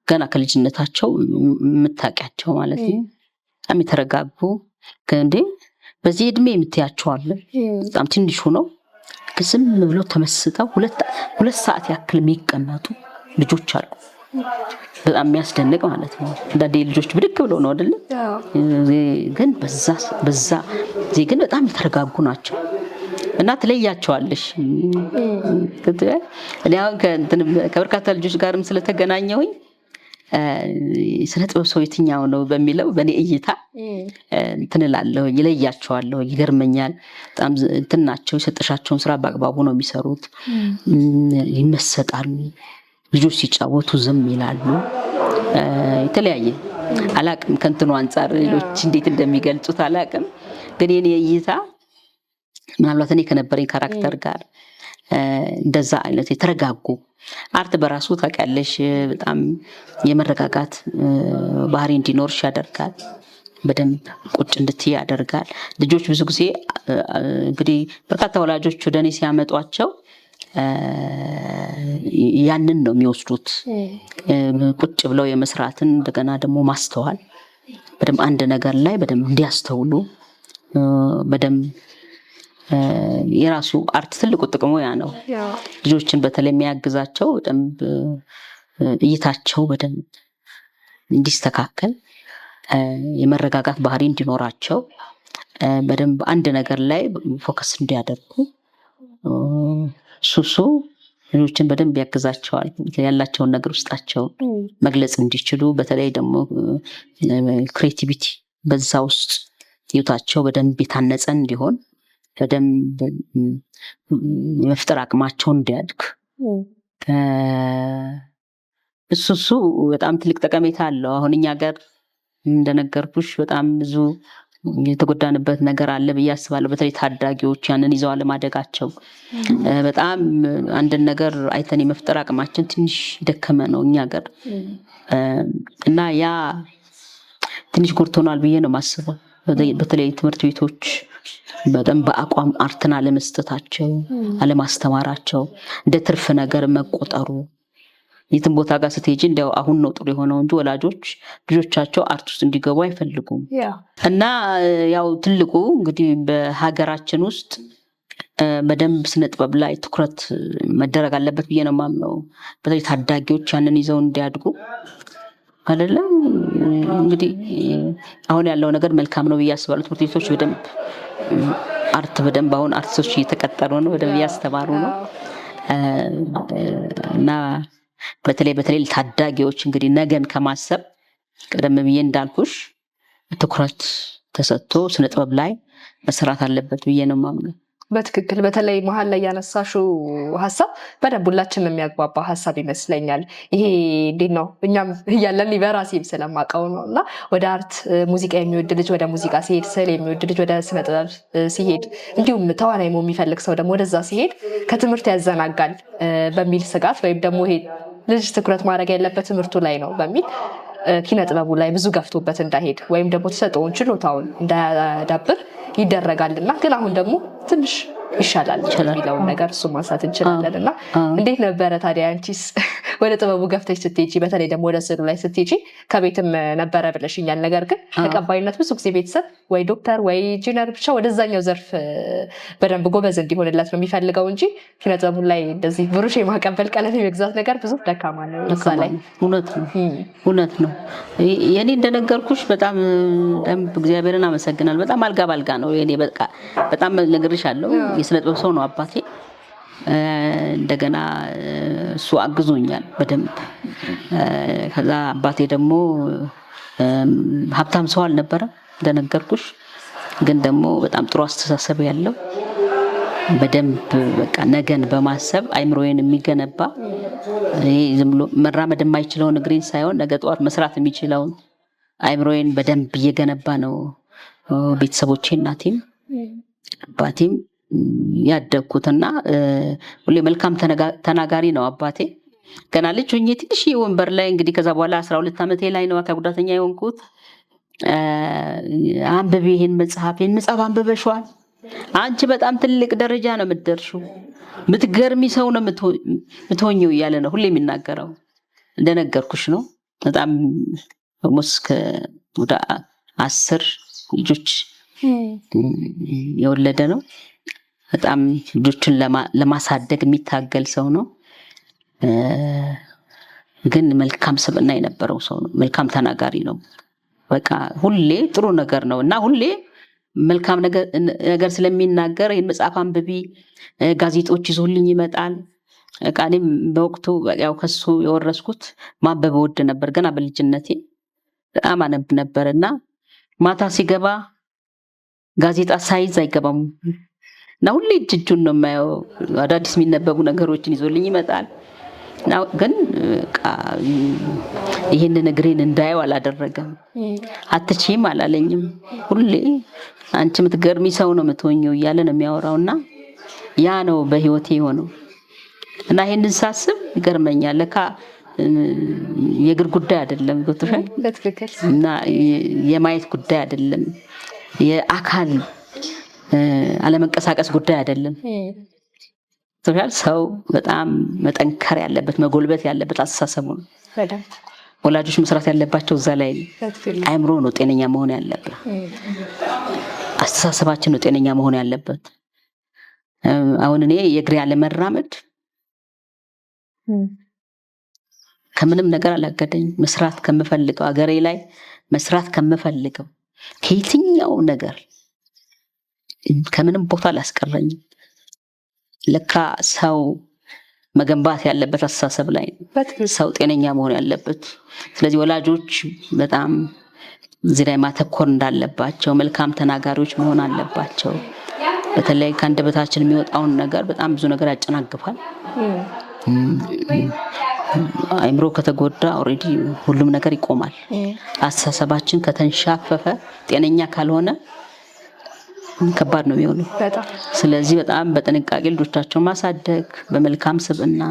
[SPEAKER 2] ገና ከልጅነታቸው የምታውቂያቸው ማለት ነው። በጣም የተረጋጉ እንዴ በዚህ እድሜ የምትያቸው አለ። በጣም ትንሹ ነው ዝም ብለው ተመስጠው ሁለት ሰዓት ያክል የሚቀመጡ ልጆች አሉ። በጣም የሚያስደንቅ ማለት ነው። አንዳንዴ ልጆች ብድግ ብለው ነው አይደል? ግን በዛ ግን በጣም የተረጋጉ ናቸው እና ትለያቸዋለሽ። እኔ አሁን ከበርካታ ልጆች ጋርም ስለተገናኘሁኝ ስነ ጥበብ ሰው የትኛው ነው በሚለው በእኔ እይታ እንትን እላለሁ፣ ይለያቸዋለሁ። ይገርመኛል። በጣም እንትን ናቸው። የሰጠሻቸውን ስራ በአግባቡ ነው የሚሰሩት። ይመሰጣሉ። ልጆች ሲጫወቱ ዝም ይላሉ። የተለያየ አላቅም፣ ከእንትኑ አንጻር ሌሎች እንዴት እንደሚገልጹት አላቅም። ግን የኔ እይታ ምናልባት እኔ ከነበረኝ ካራክተር ጋር እንደዛ አይነት የተረጋጉ አርት በራሱ ታውቂያለሽ በጣም የመረጋጋት ባህሪ እንዲኖርሽ ያደርጋል። በደንብ ቁጭ እንድትይ ያደርጋል። ልጆች ብዙ ጊዜ እንግዲህ በርካታ ወላጆች ወደ እኔ ሲያመጧቸው ያንን ነው የሚወስዱት። ቁጭ ብለው የመስራትን እንደገና ደግሞ ማስተዋል፣ በደንብ አንድ ነገር ላይ በደንብ እንዲያስተውሉ በደንብ የራሱ አርት ትልቁ ጥቅሙ ያ ነው። ልጆችን በተለይ የሚያግዛቸው በደንብ እይታቸው በደንብ እንዲስተካከል፣ የመረጋጋት ባህሪ እንዲኖራቸው፣ በደንብ አንድ ነገር ላይ ፎከስ እንዲያደርጉ ሱሱ ልጆችን በደንብ ያግዛቸዋል። ያላቸውን ነገር ውስጣቸው መግለጽ እንዲችሉ፣ በተለይ ደግሞ ክሬቲቪቲ በዛ ውስጥ ህይወታቸው በደንብ የታነጸ እንዲሆን፣ በደንብ የመፍጠር አቅማቸውን እንዲያድግ እሱ በጣም ትልቅ ጠቀሜታ አለው። አሁን እኛ ጋር እንደነገርኩሽ በጣም ብዙ የተጎዳንበት ነገር አለ ብዬ አስባለሁ። በተለይ ታዳጊዎች ያንን ይዘው አለማደጋቸው በጣም አንድን ነገር አይተን የመፍጠር አቅማችን ትንሽ ደከመ ነው እኛ ጋር እና ያ ትንሽ ጎድቶናል ብዬ ነው የማስበው። በተለይ ትምህርት ቤቶች በጣም በአቋም አርትን አለመስጠታቸው፣ አለማስተማራቸው፣ እንደ ትርፍ ነገር መቆጠሩ። የትም ቦታ ጋር ስትሄጂ እንዲያው አሁን ነው ጥሩ የሆነው እንጂ ወላጆች ልጆቻቸው አርት ውስጥ እንዲገቡ አይፈልጉም። እና ያው ትልቁ እንግዲህ በሀገራችን ውስጥ በደንብ ስነ ጥበብ ላይ ትኩረት መደረግ አለበት ብዬ ነው የማምነው። በተለይ ታዳጊዎች ያንን ይዘው እንዲያድጉ አይደለም። እንግዲህ አሁን ያለው ነገር መልካም ነው ብዬ አስባለሁ። ትምህርት ቤቶች በደንብ አርት በደንብ አሁን አርቲስቶች እየተቀጠሩ ነው፣ በደንብ እያስተማሩ ነው እና በተለይ ታዳጊዎች እንግዲህ ነገን ከማሰብ ቀደም ብዬ እንዳልኩሽ ትኩረት ተሰጥቶ ስነ ጥበብ ላይ መስራት አለበት ብዬ ነው የማምነው።
[SPEAKER 1] በትክክል በተለይ መሀል ላይ ያነሳሽው ሀሳብ በደንብ ሁላችንም የሚያግባባ ሀሳብ ይመስለኛል። ይሄ እንዴት ነው እኛም እያለን በራሴም ስለማውቀው ነው እና ወደ አርት ሙዚቃ የሚወድ ልጅ ወደ ሙዚቃ ሲሄድ፣ ስዕል የሚወድ ልጅ ወደ ስነ ጥበብ ሲሄድ፣ እንዲሁም ተዋናይ መሆን የሚፈልግ ሰው ደግሞ ወደዛ ሲሄድ ከትምህርት ያዘናጋል በሚል ስጋት ወይም ደግሞ ይሄ ልጅ ትኩረት ማድረግ ያለበት ትምህርቱ ላይ ነው በሚል ኪነ ጥበቡ ላይ ብዙ ገፍቶበት እንዳይሄድ ወይም ደግሞ ተሰጥኦውን ችሎታውን እንዳያዳብር ይደረጋልና ግን አሁን ደግሞ ትንሽ ይሻላል የሚለውን ነገር እሱ ማንሳት እንችላለን። እና እንዴት ነበረ ታዲያ አንቺስ ወደ ጥበቡ ገፍተሽ ስትሄጂ በተለይ ደግሞ ወደ ስዕሉ ላይ ስትሄጂ ከቤትም ነበረ ብለሽኛል። ነገር ግን ተቀባይነት ብዙ ጊዜ ቤተሰብ ወይ ዶክተር ወይ ኢንጂነር ብቻ ወደዛኛው ዘርፍ በደንብ ጎበዝ እንዲሆንለት ነው የሚፈልገው እንጂ ኪነጥበቡ ላይ እንደዚህ ብሩሽ የማቀበል ቀለም የመግዛት ነገር ብዙ ደካማ ነው እዛ ላይ።
[SPEAKER 2] እውነት ነው። የኔ እንደነገርኩሽ በጣም እግዚአብሔርን አመሰግናል። በጣም አልጋ ባልጋ ነው የኔ። በቃ በጣም ነግሬሻለሁ። የስነ ጥበብ ሰው ነው አባቴ። እንደገና እሱ አግዞኛል በደንብ። ከዛ አባቴ ደግሞ ሀብታም ሰው አልነበረም እንደነገርኩሽ፣ ግን ደግሞ በጣም ጥሩ አስተሳሰብ ያለው በደንብ በቃ ነገን በማሰብ አይምሮዬን የሚገነባ ዝም ብሎ መራመድ የማይችለውን እግሬን ሳይሆን ነገ ጠዋት መስራት የሚችለውን አይምሮዬን በደንብ እየገነባ ነው ቤተሰቦቼ፣ እናቴም አባቴም ያደግኩትና ሁሌ መልካም ተናጋሪ ነው አባቴ። ገና ልጅ ሆኜ ትንሽ ወንበር ላይ እንግዲህ ከዛ በኋላ 12 ዓመቴ ላይ ነው አካል ጉዳተኛ የሆንኩት። አንብቤ ይሄን መጽሐፍ አንብበሽዋል፣ አንቺ በጣም ትልቅ ደረጃ ነው የምትደርሺው፣ የምትገርሚ ሰው ነው የምትሆኚው እያለ ነው ሁሌ የሚናገረው። እንደነገርኩሽ ነው በጣም ኦልሞስት ወደ 10 ልጆች የወለደ ነው። በጣም ልጆችን ለማሳደግ የሚታገል ሰው ነው። ግን መልካም ስብዕና የነበረው ሰው ነው። መልካም ተናጋሪ ነው። በቃ ሁሌ ጥሩ ነገር ነው እና ሁሌ መልካም ነገር ስለሚናገር ይህን መጽሐፍ አንብቢ፣ ጋዜጦች ይዞልኝ ይመጣል። በቃ እኔም በወቅቱ ያው ከሱ የወረስኩት ማንበብ ወድ ነበር። ገና በልጅነቴ በጣም አነብ ነበር እና ማታ ሲገባ ጋዜጣ ሳይዝ አይገባም እና ሁሌ እጁን ነው የማየው። አዳዲስ የሚነበቡ ነገሮችን ይዞልኝ ይመጣል። ግን ይህንን እግሬን እንዳየው አላደረገም። አትችይም አላለኝም። ሁሌ አንቺ የምትገርሚ ሰው ነው የምትሆኚው እያለ ነው የሚያወራውና ያ ነው በህይወቴ የሆነው እና ይህንን ሳስብ ይገርመኛል። ለካ የእግር ጉዳይ አይደለም ጎትሻል እና የማየት ጉዳይ አይደለም፣ የአካል አለመንቀሳቀስ ጉዳይ አይደለም። ሰው በጣም መጠንከር ያለበት መጎልበት ያለበት አስተሳሰቡ ነው። ወላጆች መስራት ያለባቸው እዛ ላይ አእምሮ ነው ጤነኛ መሆን ያለበት፣ አስተሳሰባችን ነው ጤነኛ መሆን ያለበት። አሁን እኔ የእግሬ አለመራመድ ከምንም ነገር አላገደኝ። መስራት ከምፈልገው አገሬ ላይ መስራት ከምፈልገው ከየትኛው ነገር ከምንም ቦታ አላስቀረኝም። ለካ ሰው መገንባት ያለበት አስተሳሰብ ላይ ሰው ጤነኛ መሆን ያለበት። ስለዚህ ወላጆች በጣም እዚህ ላይ ማተኮር እንዳለባቸው፣ መልካም ተናጋሪዎች መሆን አለባቸው። በተለይ ከአንደበታችን የሚወጣውን ነገር በጣም ብዙ ነገር ያጨናግፋል። አይምሮ ከተጎዳ ኦልሬዲ ሁሉም ነገር ይቆማል። አስተሳሰባችን ከተንሻፈፈ ጤነኛ ካልሆነ ከባድ ነው የሚሆነው። ስለዚህ በጣም በጥንቃቄ ልጆቻቸውን ማሳደግ በመልካም ስብዕና፣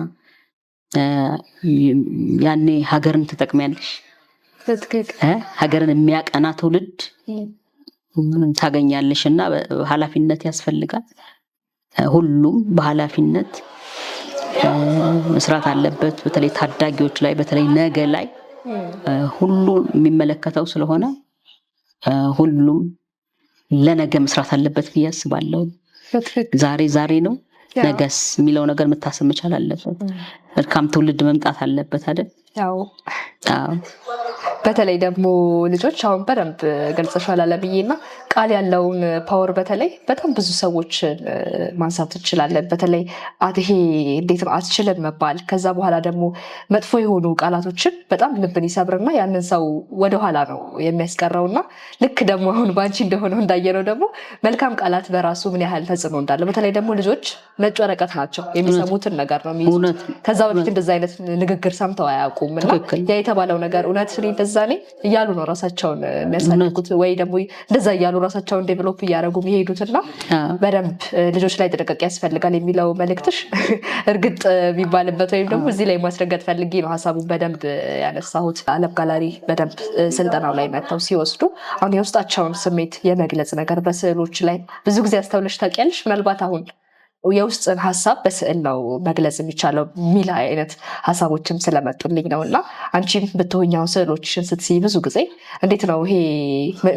[SPEAKER 2] ያኔ ሀገርን ትጠቅሚያለሽ። ሀገርን የሚያቀና ትውልድ ታገኛለሽ እና ኃላፊነት ያስፈልጋል። ሁሉም በኃላፊነት መስራት አለበት። በተለይ ታዳጊዎች ላይ በተለይ ነገ ላይ ሁሉ የሚመለከተው ስለሆነ ሁሉም ለነገ መስራት አለበት ብዬ አስባለሁ። ዛሬ ነው፣ ነገስ የሚለው ነገር መታሰብ መቻል አለበት። መልካም ትውልድ መምጣት አለበት አይደል?
[SPEAKER 1] ያው በተለይ ደግሞ ልጆች አሁን በደንብ ገልጸሻል አለብዬና ቃል ያለውን ፓወር በተለይ በጣም ብዙ ሰዎች ማንሳት እንችላለን። በተለይ ይሄ እንዴት ነው አትችልም መባል፣ ከዛ በኋላ ደግሞ መጥፎ የሆኑ ቃላቶችን በጣም ልብን ይሰብርና ያንን ሰው ወደኋላ ነው የሚያስቀረውና ልክ ደግሞ አሁን ባንቺ እንደሆነው እንዳየነው ደግሞ መልካም ቃላት በራሱ ምን ያህል ተጽዕኖ እንዳለ። በተለይ ደግሞ ልጆች ነጭ ወረቀት ናቸው፣ የሚሰሙትን ነገር ነው የሚይዙት። ከዛ በፊት እንደዛ አይነት ንግግር ሰምተው አያውቁም እና ያ የተባለው ነገር እውነት እንደዛ ነኝ እያሉ ነው ራሳቸውን የሚያሳድጉት፣ ወይ ደግሞ እንደዛ እያሉ ራሳቸውን ዴቨሎፕ እያደረጉ የሚሄዱትና በደንብ ልጆች ላይ ጥንቃቄ ያስፈልጋል የሚለው መልእክትሽ እርግጥ የሚባልበት ወይም ደግሞ እዚህ ላይ ማስረገጥ ፈልጌ ነው ሀሳቡን በደንብ ያነሳሁት። አለም ጋላሪ በደንብ ስልጠናው ላይ መጥተው ሲወስዱ አሁን የውስጣቸውን ስሜት የመግለጽ ነገር በስዕሎች ላይ ብዙ ጊዜ አስተውለሽ ታውቂያለሽ? ምናልባት አሁን የውስጥን ሀሳብ በስዕል ነው መግለጽ የሚቻለው የሚል አይነት ሀሳቦችም ስለመጡልኝ ነው። እና አንቺም ብትሆኛው ስዕሎችሽን ስትስይ ብዙ ጊዜ እንዴት ነው ይሄ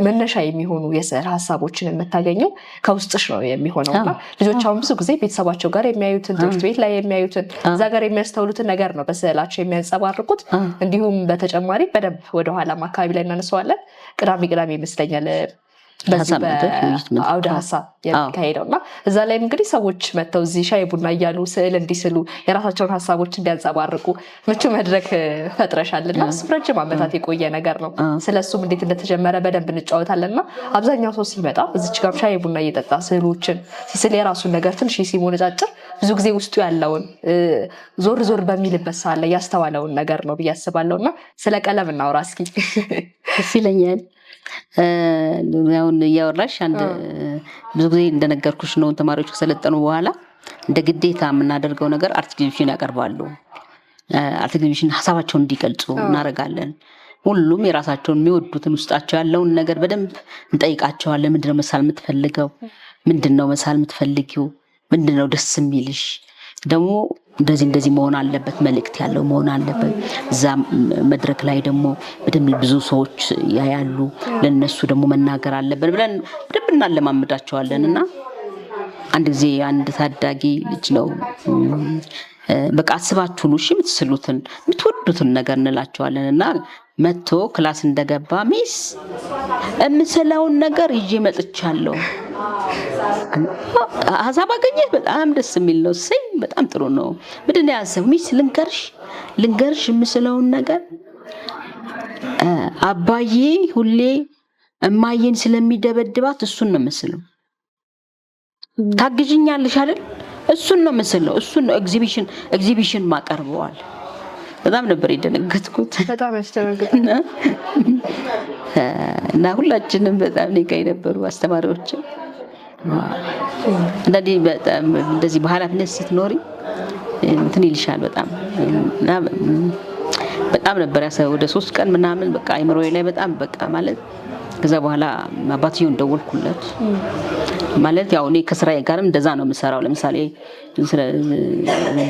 [SPEAKER 1] መነሻ የሚሆኑ የስዕል ሀሳቦችን የምታገኘው ከውስጥሽ ነው የሚሆነው። እና ልጆች አሁን ብዙ ጊዜ ቤተሰባቸው ጋር የሚያዩትን ትምህርት ቤት ላይ የሚያዩትን እዛ ጋር የሚያስተውሉትን ነገር ነው በስዕላቸው የሚያንጸባርቁት። እንዲሁም በተጨማሪ በደንብ ወደኋላም አካባቢ ላይ እናነሳዋለን ቅዳሜ ይመስለኛል አውደ ሀሳብ የሚካሄደው እና እዛ ላይም እንግዲህ ሰዎች መጥተው እዚህ ሻይ ቡና እያሉ ስዕል እንዲስሉ የራሳቸውን ሀሳቦች እንዲያንጸባርቁ ምቹ መድረክ ፈጥረሻልና እሱም ረጅም ዓመታት የቆየ ነገር ነው። ስለሱም እንዴት እንደተጀመረ በደንብ እንጫወታለን። እና አብዛኛው ሰው ሲመጣ እዚች ጋር ሻይ ቡና እየጠጣ ስዕሎችን ሲስል የራሱን ነገር ትንሽ ሲሞነጫጭር ብዙ ጊዜ ውስጡ ያለውን ዞር ዞር በሚልበት ሰዓት ላይ ያስተዋለውን ነገር ነው ብዬ አስባለሁ። እና ስለ ቀለም እናውራ እስኪ።
[SPEAKER 2] ደስ ይለኛል። አሁን እያወራሽ አንድ ብዙ ጊዜ እንደነገርኩሽ ነው ተማሪዎች ከሰለጠኑ በኋላ እንደ ግዴታ የምናደርገው ነገር አርት ኤግዚቢሽን ያቀርባሉ። አርት ኤግዚቢሽን ሀሳባቸውን እንዲገልጹ እናደርጋለን። ሁሉም የራሳቸውን የሚወዱትን ውስጣቸው ያለውን ነገር በደንብ እንጠይቃቸዋለን። ምንድነው መሳል የምትፈልገው? ምንድነው መሳል የምትፈልጊው? ምንድነው ደስ የሚልሽ? ደግሞ እንደዚህ መሆን አለበት፣ መልእክት ያለው መሆን አለበት። እዛ መድረክ ላይ ደግሞ በደንብ ብዙ ሰዎች ያያሉ፣ ለነሱ ደግሞ መናገር አለብን ብለን በደንብ እናለማምዳቸዋለን። እና አንድ ጊዜ አንድ ታዳጊ ልጅ ነው በቃ አስባችሁ ነው እሺ የምትስሉትን የምትወዱትን ነገር እንላቸዋለን። እና መጥቶ ክላስ እንደገባ ሚስ የምስለውን ነገር ይዤ መጥቻለሁ፣ ሀሳብ አገኘህ? በጣም ደስ የሚል ነው። ሰይ በጣም ጥሩ ነው። ምንድን ነው ያሰብኩት? ሚስ ልንገርሽ የምስለውን ነገር አባዬ ሁሌ እማዬን ስለሚደበድባት እሱን ነው የምስለው። ታግዥኛለሽ አይደል? እሱን ነው የምስለው። እሱን ነው ኤግዚቢሽን ማቀርበዋል። በጣም ነበር የደነገጥኩት።
[SPEAKER 1] በጣም ያስደነግጣል።
[SPEAKER 2] እና ሁላችንም በጣም ኔጋ የነበሩ አስተማሪዎች አንዳንዴ በጣም እንደዚህ በኃላፊነት ስትኖሪ እንትን ይልሻል በጣም። እና በጣም ነበር ወደ 3 ቀን ምናምን በቃ አይምሮዬ ላይ በጣም በቃ ማለት። ከዛ በኋላ አባትየው እንደወልኩለት ማለት ያው እኔ ከስራዬ ጋርም እንደዛ ነው የምሰራው። ለምሳሌ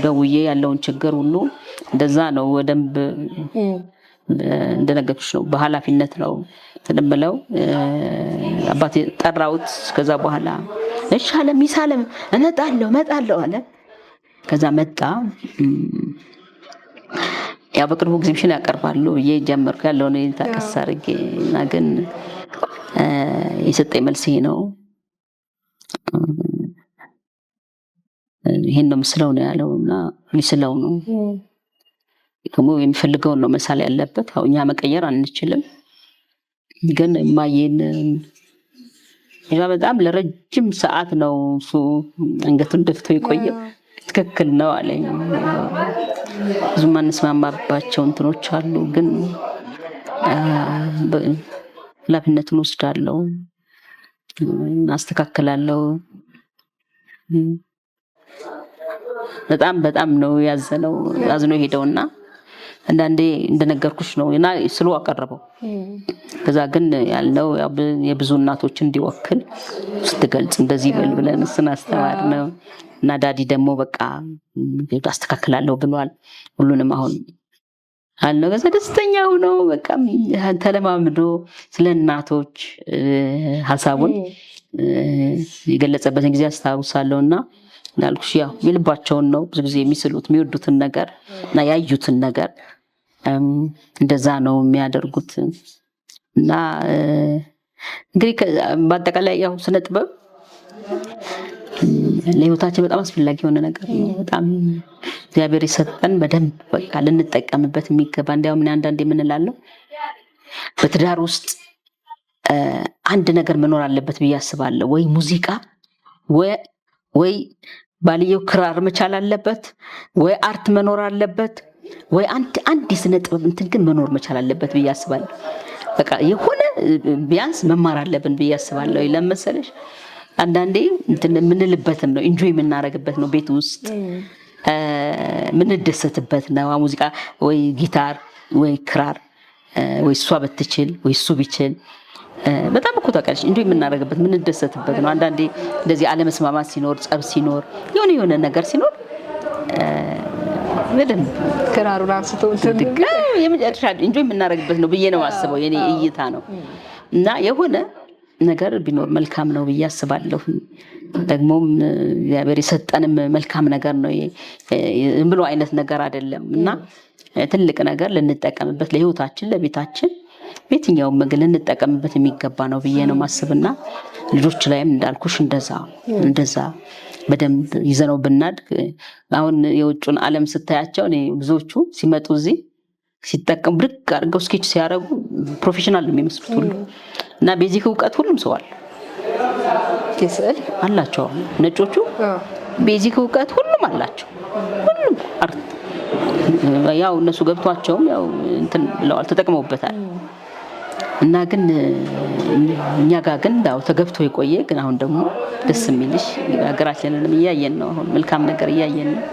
[SPEAKER 2] ደውዬ ያለውን ችግር ሁሉ እንደዛ ነው ወደንብ እንደነገርኩሽ ነው በኃላፊነት ነው ተደምለው አባቴ ጠራውት። ከዛ በኋላ እሺ አለ ሚሳለም እመጣለሁ አለ። ከዛ መጣ። ያው በቅርቡ ኤግዚቢሽን ያቀርባሉ እየጀመርኩ ያለው ነው ታቀሳርጌ እና ግን የሰጠኝ መልስ ይሄ ነው። ይሄን ነው ምስለው ነው ያለውና ምስለው ነው ደግሞ የሚፈልገውን ነው መሳል ያለበት። ያው እኛ መቀየር አንችልም። ግን ማየን በጣም ለረጅም ሰዓት ነው እሱ አንገቱን ደፍቶ የቆየው። ትክክል ነው አለኝ። ብዙ ማንስማማባቸው እንትኖች አሉ፣ ግን ኃላፊነቱን ወስዳለሁ፣ አስተካክላለሁ። በጣም ነው አዝኖ ሄደውና አንዳንዴ እንደነገርኩሽ ነው እና ስሎ አቀረበው። ከዛ ግን ያለው የብዙ እናቶች እንዲወክል ስትገልጽ እንደዚህ ብለን ስናስተማር ነው። እና ዳዲ ደግሞ በቃ አስተካክላለሁ ብሏል። ሁሉንም አሁን አለው ከዛ ደስተኛ ሆኖ በቃ ተለማምዶ ስለ እናቶች ሐሳቡን የገለጸበትን ጊዜ አስታውሳለሁና እንዳልኩሽ ያው የልባቸውን ነው ብዙ ጊዜ የሚስሉት የሚወዱትን ነገር እና ያዩትን ነገር እንደዛ ነው የሚያደርጉት። እና እንግዲህ በአጠቃላይ ያው ስነ ጥበብ ለህይወታችን በጣም አስፈላጊ የሆነ ነገር ነው። በጣም እግዚአብሔር የሰጠን በደንብ በቃ ልንጠቀምበት የሚገባ። እንዲያውም እኔ አንዳንዴ የምንላለው በትዳር ውስጥ አንድ ነገር መኖር አለበት ብዬ አስባለሁ። ወይ ሙዚቃ ወይ ባልየው ክራር መቻል አለበት፣ ወይ አርት መኖር አለበት፣ ወይ አንድ የስነ ጥበብ እንትን ግን መኖር መቻል አለበት ብዬ አስባለሁ። በቃ የሆነ ቢያንስ መማር አለብን ብዬ አስባለሁ። ለምሳሌ አንዳንዴ እንትን የምንልበትን ነው ኢንጆይ የምናደርግበት ነው ቤት ውስጥ የምንደሰትበት ነው። ሙዚቃ ወይ ጊታር ወይ ክራር ወይ እሷ በትችል ወይ እሱ ቢችል በጣም እኮ ታውቃለች እንዴ የምናደርግበት የምንደሰትበት ነው። አንዳንዴ እንደዚህ አለመስማማት ሲኖር ጸብ ሲኖር የሆነ ነገር ሲኖር በደንብ
[SPEAKER 1] ክራሩን አንስቶ
[SPEAKER 2] የመጨረሻ እንጆ የምናደርግበት ነው ብዬ ነው የማስበው። የኔ እይታ ነው እና የሆነ ነገር ቢኖር መልካም ነው ብዬ አስባለሁ። ደግሞም እግዚአብሔር የሰጠንም መልካም ነገር ነው ብሎ አይነት ነገር አይደለም እና ትልቅ ነገር ልንጠቀምበት ለህይወታችን ለቤታችን በየትኛውም መንገድ ልንጠቀምበት የሚገባ ነው ብዬ ነው ማስብና ልጆች ላይም እንዳልኩሽ እንደዛ በደንብ ይዘነው ብናድግ አሁን የውጭውን ዓለም ስታያቸው እኔ ብዙዎቹ ሲመጡ እዚህ ሲጠቀሙ ብድግ አድርገው ስኬች ሲያደርጉ ፕሮፌሽናል ነው የሚመስሉት ሁሉ እና ቤዚክ እውቀት ሁሉም ሰው አላቸው። ነጮቹ ቤዚክ እውቀት ሁሉም አላቸው። ሁሉም አርት ያው እነሱ ገብቷቸውም ያው እንትን ብለዋል ተጠቅመውበታል። እና ግን እኛ ጋር ግን ያው ተገብቶ የቆየ ግን አሁን ደግሞ ደስ የሚልሽ ሀገራችንንም እያየን ነው። አሁን መልካም ነገር እያየን ነው።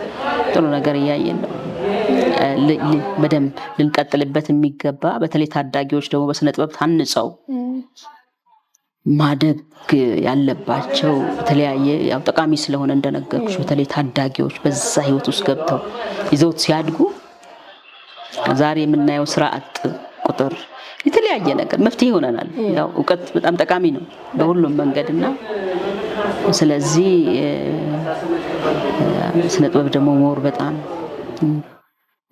[SPEAKER 2] ጥሩ ነገር እያየን ነው። በደንብ ልንቀጥልበት የሚገባ በተለይ ታዳጊዎች ደግሞ በስነ ጥበብ ታንጸው ማደግ ያለባቸው የተለያየ ያው ጠቃሚ ስለሆነ እንደነገርኩሽ በተለይ ታዳጊዎች በዛ ህይወት ውስጥ ገብተው ይዘውት ሲያድጉ ዛሬ የምናየው ስራ አጥ ቁጥር የተለያየ ነገር መፍትሄ ይሆነናል። ያው እውቀት በጣም ጠቃሚ ነው በሁሉም መንገድና ስለዚህ ስነ ጥበብ ደግሞ ሞር በጣም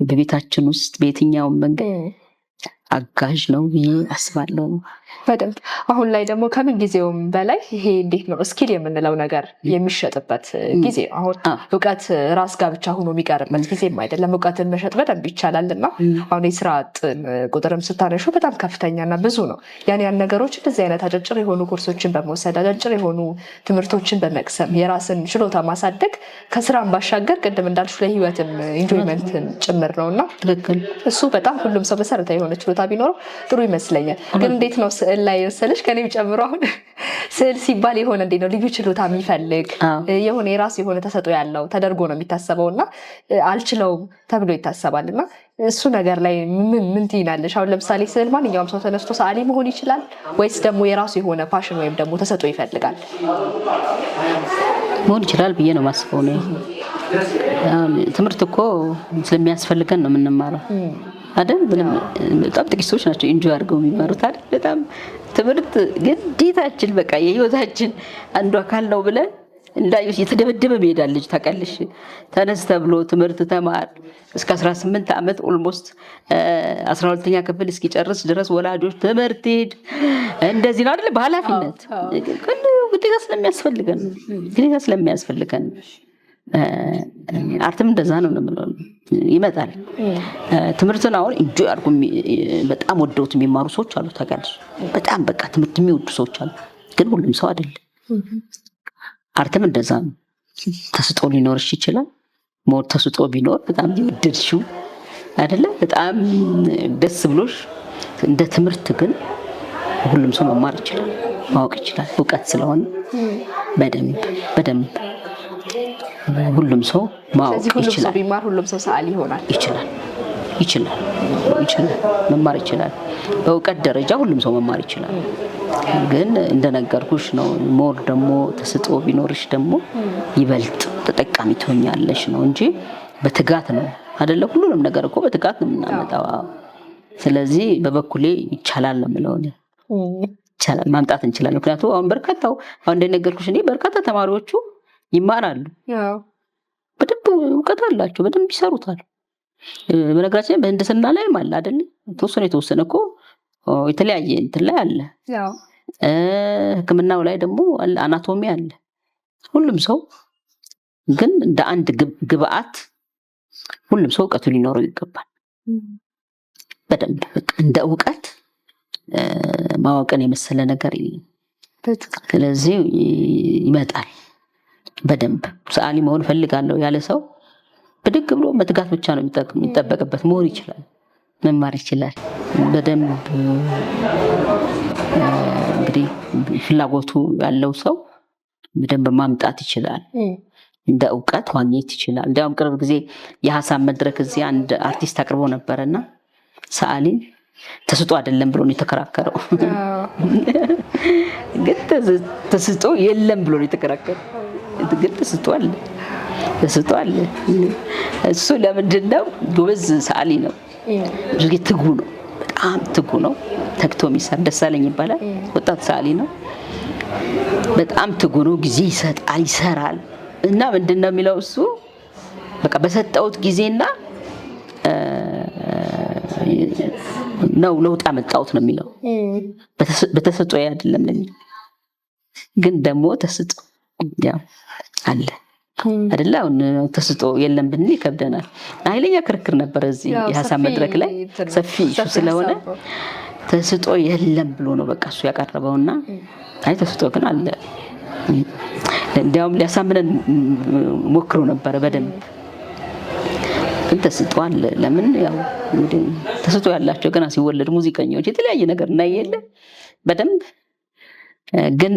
[SPEAKER 2] በቤታችን ውስጥ በየትኛውም መንገድ አጋዥ ነው ብዬ አስባለሁ።
[SPEAKER 1] በደንብ አሁን ላይ ደግሞ ከምን ጊዜውም በላይ ይሄ እንዴት ነው ስኪል የምንለው ነገር የሚሸጥበት ጊዜ አሁን እውቀት ራስ ጋር ብቻ ሆኖ የሚቀርበት ጊዜም አይደለም። እውቀትን መሸጥ በደንብ ይቻላልና አሁን የስራ አጥ ቁጥርም ስታነሹ በጣም ከፍተኛና ብዙ ነው። ያን ነገሮች እንደዚህ አይነት አጫጭር የሆኑ ኮርሶችን በመውሰድ አጫጭር የሆኑ ትምህርቶችን በመቅሰም የራስን ችሎታ ማሳደግ ከስራም ባሻገር ቅድም እንዳልሽ ለህይወትም ኢንጆይመንትን ጭምር ነውና እሱ በጣም ሁሉም ሰው መሰረታዊ የሆነ ችሎታ ቢኖረው ጥሩ ይመስለኛል። ግን እንዴት ነው ስዕል ላይ ወሰለሽ ከኔም ጨምሮ አሁን ስዕል ሲባል የሆነ እንዴት ነው ልዩ ችሎታ የሚፈልግ የሆነ የራሱ የሆነ ተሰጥኦ ያለው ተደርጎ ነው የሚታሰበውና አልችለውም ተብሎ ይታሰባልና እሱ ነገር ላይ ምን ትይናለሽ? አሁን ለምሳሌ ስዕል ማንኛውም ሰው ተነስቶ ሰዓሊ መሆን ይችላል ወይስ ደግሞ የራሱ የሆነ ፓሽን ወይም ደግሞ ተሰጥኦ ይፈልጋል?
[SPEAKER 2] መሆን ይችላል ብዬ ነው የማስበው ነው። ትምህርት እኮ ስለሚያስፈልገን ነው የምንማረው አይደል? በጣም ጥቂት ሰዎች ናቸው ኢንጆይ አድርገው የሚማሩት አይደል? በጣም ትምህርት ግዴታችን በቃ የህይወታችን አንዱ አካል ነው ብለን እንዳይስ የተደበደበ መሄዳል ልጅ ታውቃለሽ። ተነስ ተብሎ ትምህርት ተማር እስከ 18 ዓመት ኦልሞስት 12ኛ ክፍል እስኪጨርስ ድረስ ወላጆች ትምህርት ሄድ እንደዚህ ነው አይደል? በኃላፊነት ግዴታ ስለሚያስፈልገን አርትም እንደዛ ነው ይመጣል። ትምህርትን አሁን ኢንጆይ አድርጎ በጣም ወደውት የሚማሩ ሰዎች አሉ ታውቃለሽ። በጣም በቃ ትምህርት የሚወዱ ሰዎች አሉ። ግን ሁሉም ሰው አይደለም። አርትም እንደዛ ነው። ተስጦ ሊኖርሽ ይችላል። ሞር ተስጦ ቢኖር በጣም ይወደድሽው አይደለ? በጣም ደስ ብሎሽ እንደ ትምህርት ግን ሁሉም ሰው መማር ይችላል፣ ማወቅ ይችላል። እውቀት ስለሆነ በደንብ ሁሉም ሰው ማወቅ ይችላል።
[SPEAKER 1] ቢማር ሁሉም ሰው ሰዓሊ ይሆናል።
[SPEAKER 2] ይችላል መማር ይችላል። በእውቀት ደረጃ ሁሉም ሰው መማር ይችላል። ግን እንደነገርኩሽ ነው ሞር ደግሞ ተስጦ ቢኖርሽ ደግሞ ይበልጥ ተጠቃሚ ትሆኛለሽ ነው እንጂ በትጋት ነው አይደለ? ሁሉንም ነገር እኮ በትጋት ነው የምናመጣው። ስለዚህ በበኩሌ ይቻላል ነው የምለው። ይቻላል ማምጣት እንችላለን። ምክንያቱም አሁን አሁን እንደነገርኩሽ እኔ በርካታ ተማሪዎቹ ይማራሉ። በደንብ እውቀት አላቸው፣ በደንብ ይሰሩታል። በነገራችን በህንድስና ላይም አለ አይደል? የተወሰነ እኮ የተለያየ እንትን ላይ አለ። ሕክምናው ላይ ደግሞ አናቶሚ አለ። ሁሉም ሰው ግን እንደ አንድ ግብአት ሁሉም ሰው እውቀቱ ሊኖረው ይገባል። በደንብ እንደ እውቀት ማወቅን የመሰለ ነገር የለም። ስለዚህ ይመጣል። በደንብ ሰዓሊ መሆን ፈልጋለሁ ያለ ሰው ብድግ ብሎ መትጋት ብቻ ነው የሚጠበቅበት። መሆን ይችላል፣ መማር ይችላል። በደንብ እንግዲህ ፍላጎቱ ያለው ሰው በደንብ ማምጣት ይችላል። እንደ እውቀት ማግኘት ይችላል። እንዲያውም ቅርብ ጊዜ የሀሳብ መድረክ እዚህ አንድ አርቲስት አቅርቦ ነበርና ሰዓሊ ተስጦ አይደለም ብሎ ነው የተከራከረው። ግን ተስጦ የለም ብሎ ነው የተከራከረው። ግን ተስጦ አለ። እሱ ለምንድን ነው ጎበዝ ሰዓሊ ነው። ብዙ ጊዜ ትጉ ነው፣ በጣም ትጉ ነው። ተግቶ የሚሰራ ደሳለኝ ይባላል። ወጣት ሰዓሊ ነው። በጣም ትጉ ነው። ጊዜ ይሰጣል፣ ይሰራል። እና ምንድን ነው የሚለው እሱ በቃ በሰጠውት ጊዜና ነው ለውጥ ያመጣሁት ነው የሚለው። በተሰጦ አይደለም ለሚለው ግን ደግሞ ተስጦ ያው አለ አይደለ? አሁን ተስጦ የለም ብንል ይከብደናል። ኃይለኛ ክርክር ነበር እዚህ የሀሳብ መድረክ ላይ ሰፊ ኢሹ ስለሆነ ተስጦ የለም ብሎ ነው በቃ እሱ ያቀረበውና አይ ተስጦ ግን አለ። እንዲያውም ሊያሳምነን ሞክሮ ነበር በደንብ ግን ተስጦ አለ። ለምን ያው እንግዲህ ተስጦ ያላቸው ገና ሲወለድ ሙዚቀኞች የተለያየ ነገር እናየለ በደንብ ግን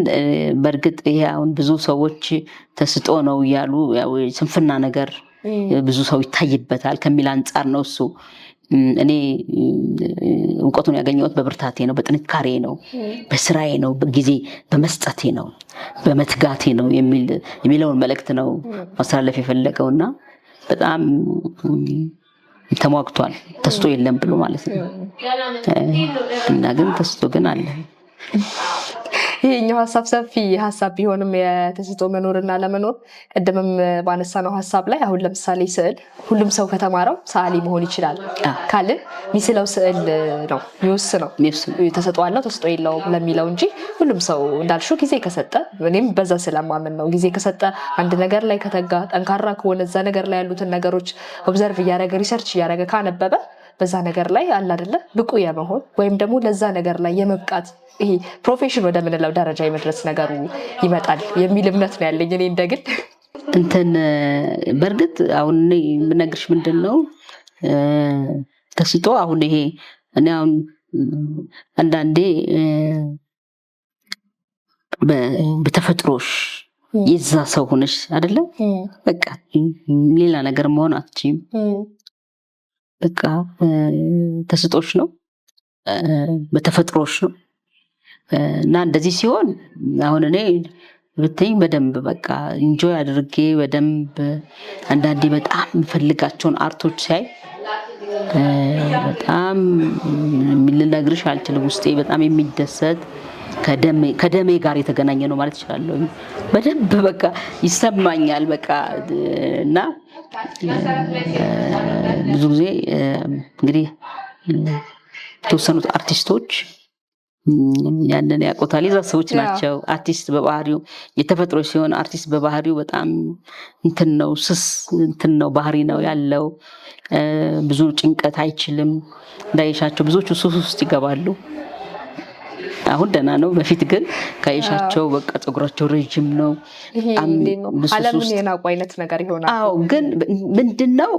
[SPEAKER 2] በእርግጥ ይሄ አሁን ብዙ ሰዎች ተስጦ ነው እያሉ ያው ስንፍና ነገር ብዙ ሰው ይታይበታል ከሚል አንፃር ነው እሱ። እኔ እውቀቱን ያገኘሁት በብርታቴ ነው፣ በጥንካሬ ነው፣ በስራዬ ነው፣ በጊዜ በመስጠቴ ነው፣ በመትጋቴ ነው የሚለውን መልእክት ነው ማስተላለፍ የፈለገውና በጣም ተሟግቷል። ተስጦ የለም ብሎ ማለት ነው። እና ግን ተስጦ ግን አለ።
[SPEAKER 1] ይሄኛው ሀሳብ ሰፊ ሀሳብ ቢሆንም የተስጦ መኖርና ለመኖር ቅድምም ባነሳነው ሀሳብ ላይ አሁን ለምሳሌ ስዕል ሁሉም ሰው ከተማረው ሰዓሊ መሆን ይችላል ካልን ሚስለው ስዕል ነው የሚወስነው ተስጦ አለው ተስጦ የለውም ለሚለው እንጂ ሁሉም ሰው እንዳልሽው ጊዜ ከሰጠ እኔም በዛ ስለማምን ነው ጊዜ ከሰጠ አንድ ነገር ላይ ከተጋ ጠንካራ ከሆነ እዛ ነገር ላይ ያሉትን ነገሮች ኦብዘርቭ እያደረገ ሪሰርች እያደረገ ካነበበ በዛ ነገር ላይ አለ አይደለ ብቁ የመሆን ወይም ደግሞ ለዛ ነገር ላይ የመብቃት ይሄ ፕሮፌሽን ወደ ምንለው ደረጃ የመድረስ ነገሩ ይመጣል የሚል እምነት ነው ያለኝ እኔ እንደግል።
[SPEAKER 2] እንትን በእርግጥ አሁን እኔ የምነግርሽ ምንድነው ተስጦ አሁን ይሄ እኔ አሁን አንዳንዴ በተፈጥሮሽ የዛ ሰው ሆነሽ አይደለ በቃ ሌላ ነገር መሆን አትችይም። በቃ ተስጦሽ ነው በተፈጥሮሽ ነው። እና እንደዚህ ሲሆን አሁን እኔ ብትይኝ በደንብ በቃ ኢንጆይ አድርጌ በደንብ አንዳንዴ በጣም የምፈልጋቸውን አርቶች ሳይ በጣም ልነግርሽ አልችልም። ውስጤ በጣም የሚደሰት ከደሜ ጋር የተገናኘ ነው ማለት እችላለሁ። በደንብ በቃ ይሰማኛል በቃ እና ብዙ ጊዜ እንግዲህ የተወሰኑት አርቲስቶች ያንን ያቆታል የዛ ሰዎች ናቸው። አርቲስት በባህሪው የተፈጥሮ ሲሆን አርቲስት በባህሪው በጣም እንትን ነው ስስ እንትን ነው ባህሪ ነው ያለው። ብዙ ጭንቀት አይችልም። እንዳይሻቸው ብዙዎቹ ሱስ ውስጥ ይገባሉ። አሁን ደህና ነው። በፊት ግን ካይሻቸው በቃ ፀጉራቸው ረጅም ነው።
[SPEAKER 1] ዓለምን የናቁ አይነት ነገር ይሆናል።
[SPEAKER 2] አዎ ግን ምንድነው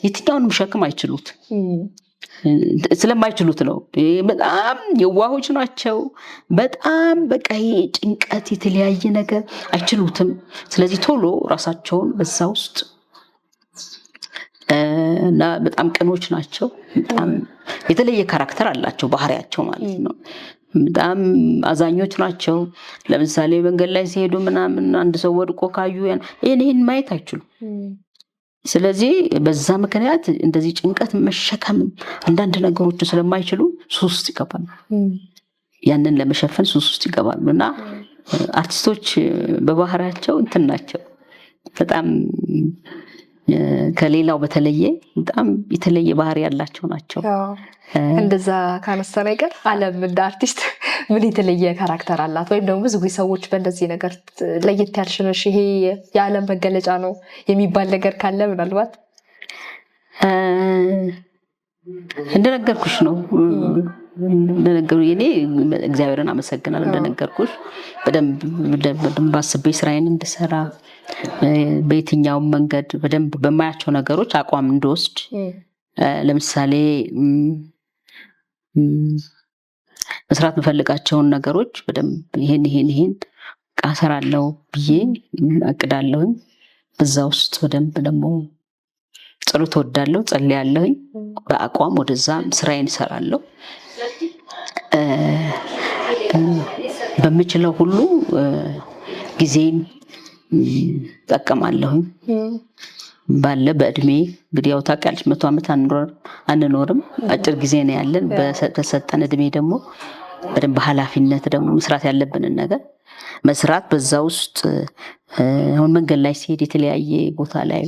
[SPEAKER 2] የትኛውንም ሸክም አይችሉት ስለማይችሉት ነው። በጣም የዋሆች ናቸው። በጣም በቃ ጭንቀት የተለያየ ነገር አይችሉትም። ስለዚህ ቶሎ ራሳቸውን በዛ ውስጥ እና በጣም ቅኖች ናቸው። በጣም የተለየ ካራክተር አላቸው ባህሪያቸው ማለት ነው። በጣም አዛኞች ናቸው። ለምሳሌ መንገድ ላይ ሲሄዱ ምናምን አንድ ሰው ወድቆ ካዩ ይሄን ማየት አይችሉም። ስለዚህ በዛ ምክንያት እንደዚህ ጭንቀት መሸከም አንዳንድ ነገሮች ስለማይችሉ ሱስ ውስጥ ይገባሉ። ያንን ለመሸፈን ሱስ ውስጥ ይገባሉ። እና አርቲስቶች በባህሪያቸው እንትን ናቸው በጣም ከሌላው በተለየ በጣም የተለየ ባህሪ ያላቸው ናቸው።
[SPEAKER 1] እንደዛ ካነሳን አይቀር ዓለም እንደ አርቲስት ምን የተለየ ካራክተር አላት? ወይም ደግሞ ብዙ ጊዜ ሰዎች በእንደዚህ ነገር ለየት ያልሽ ነሽ ይሄ የዓለም መገለጫ ነው የሚባል ነገር ካለ ምናልባት
[SPEAKER 2] እንደነገርኩሽ ነው። እኔ እግዚአብሔርን አመሰግናለሁ። እንደነገርኩሽ በደንብ አስቤ ስራዬን እንድሰራ በየትኛውም መንገድ በደንብ በማያቸው ነገሮች አቋም እንድወስድ ለምሳሌ መስራት የምፈልጋቸውን ነገሮች በደንብ ይሄን እሰራለሁ ብዬ አቅዳለሁ። በዛ ውስጥ በደንብ ደግሞ ጸሎት እወዳለሁ፣ ጸልያለሁኝ። በአቋም ወደዛ ስራዬን እሰራለሁ። በምችለው ሁሉ ጊዜን እጠቀማለሁኝ። ባለ በእድሜ እንግዲህ ያው ታውቂያለሽ 100 ዓመት አንኖርም፣ አጭር ጊዜ ነው ያለን። በተሰጠን እድሜ ደግሞ በደንብ በኃላፊነት ደግሞ መስራት ያለብንን ነገር መስራት። በዛ ውስጥ አሁን መንገድ ላይ ሲሄድ የተለያየ ቦታ ላይ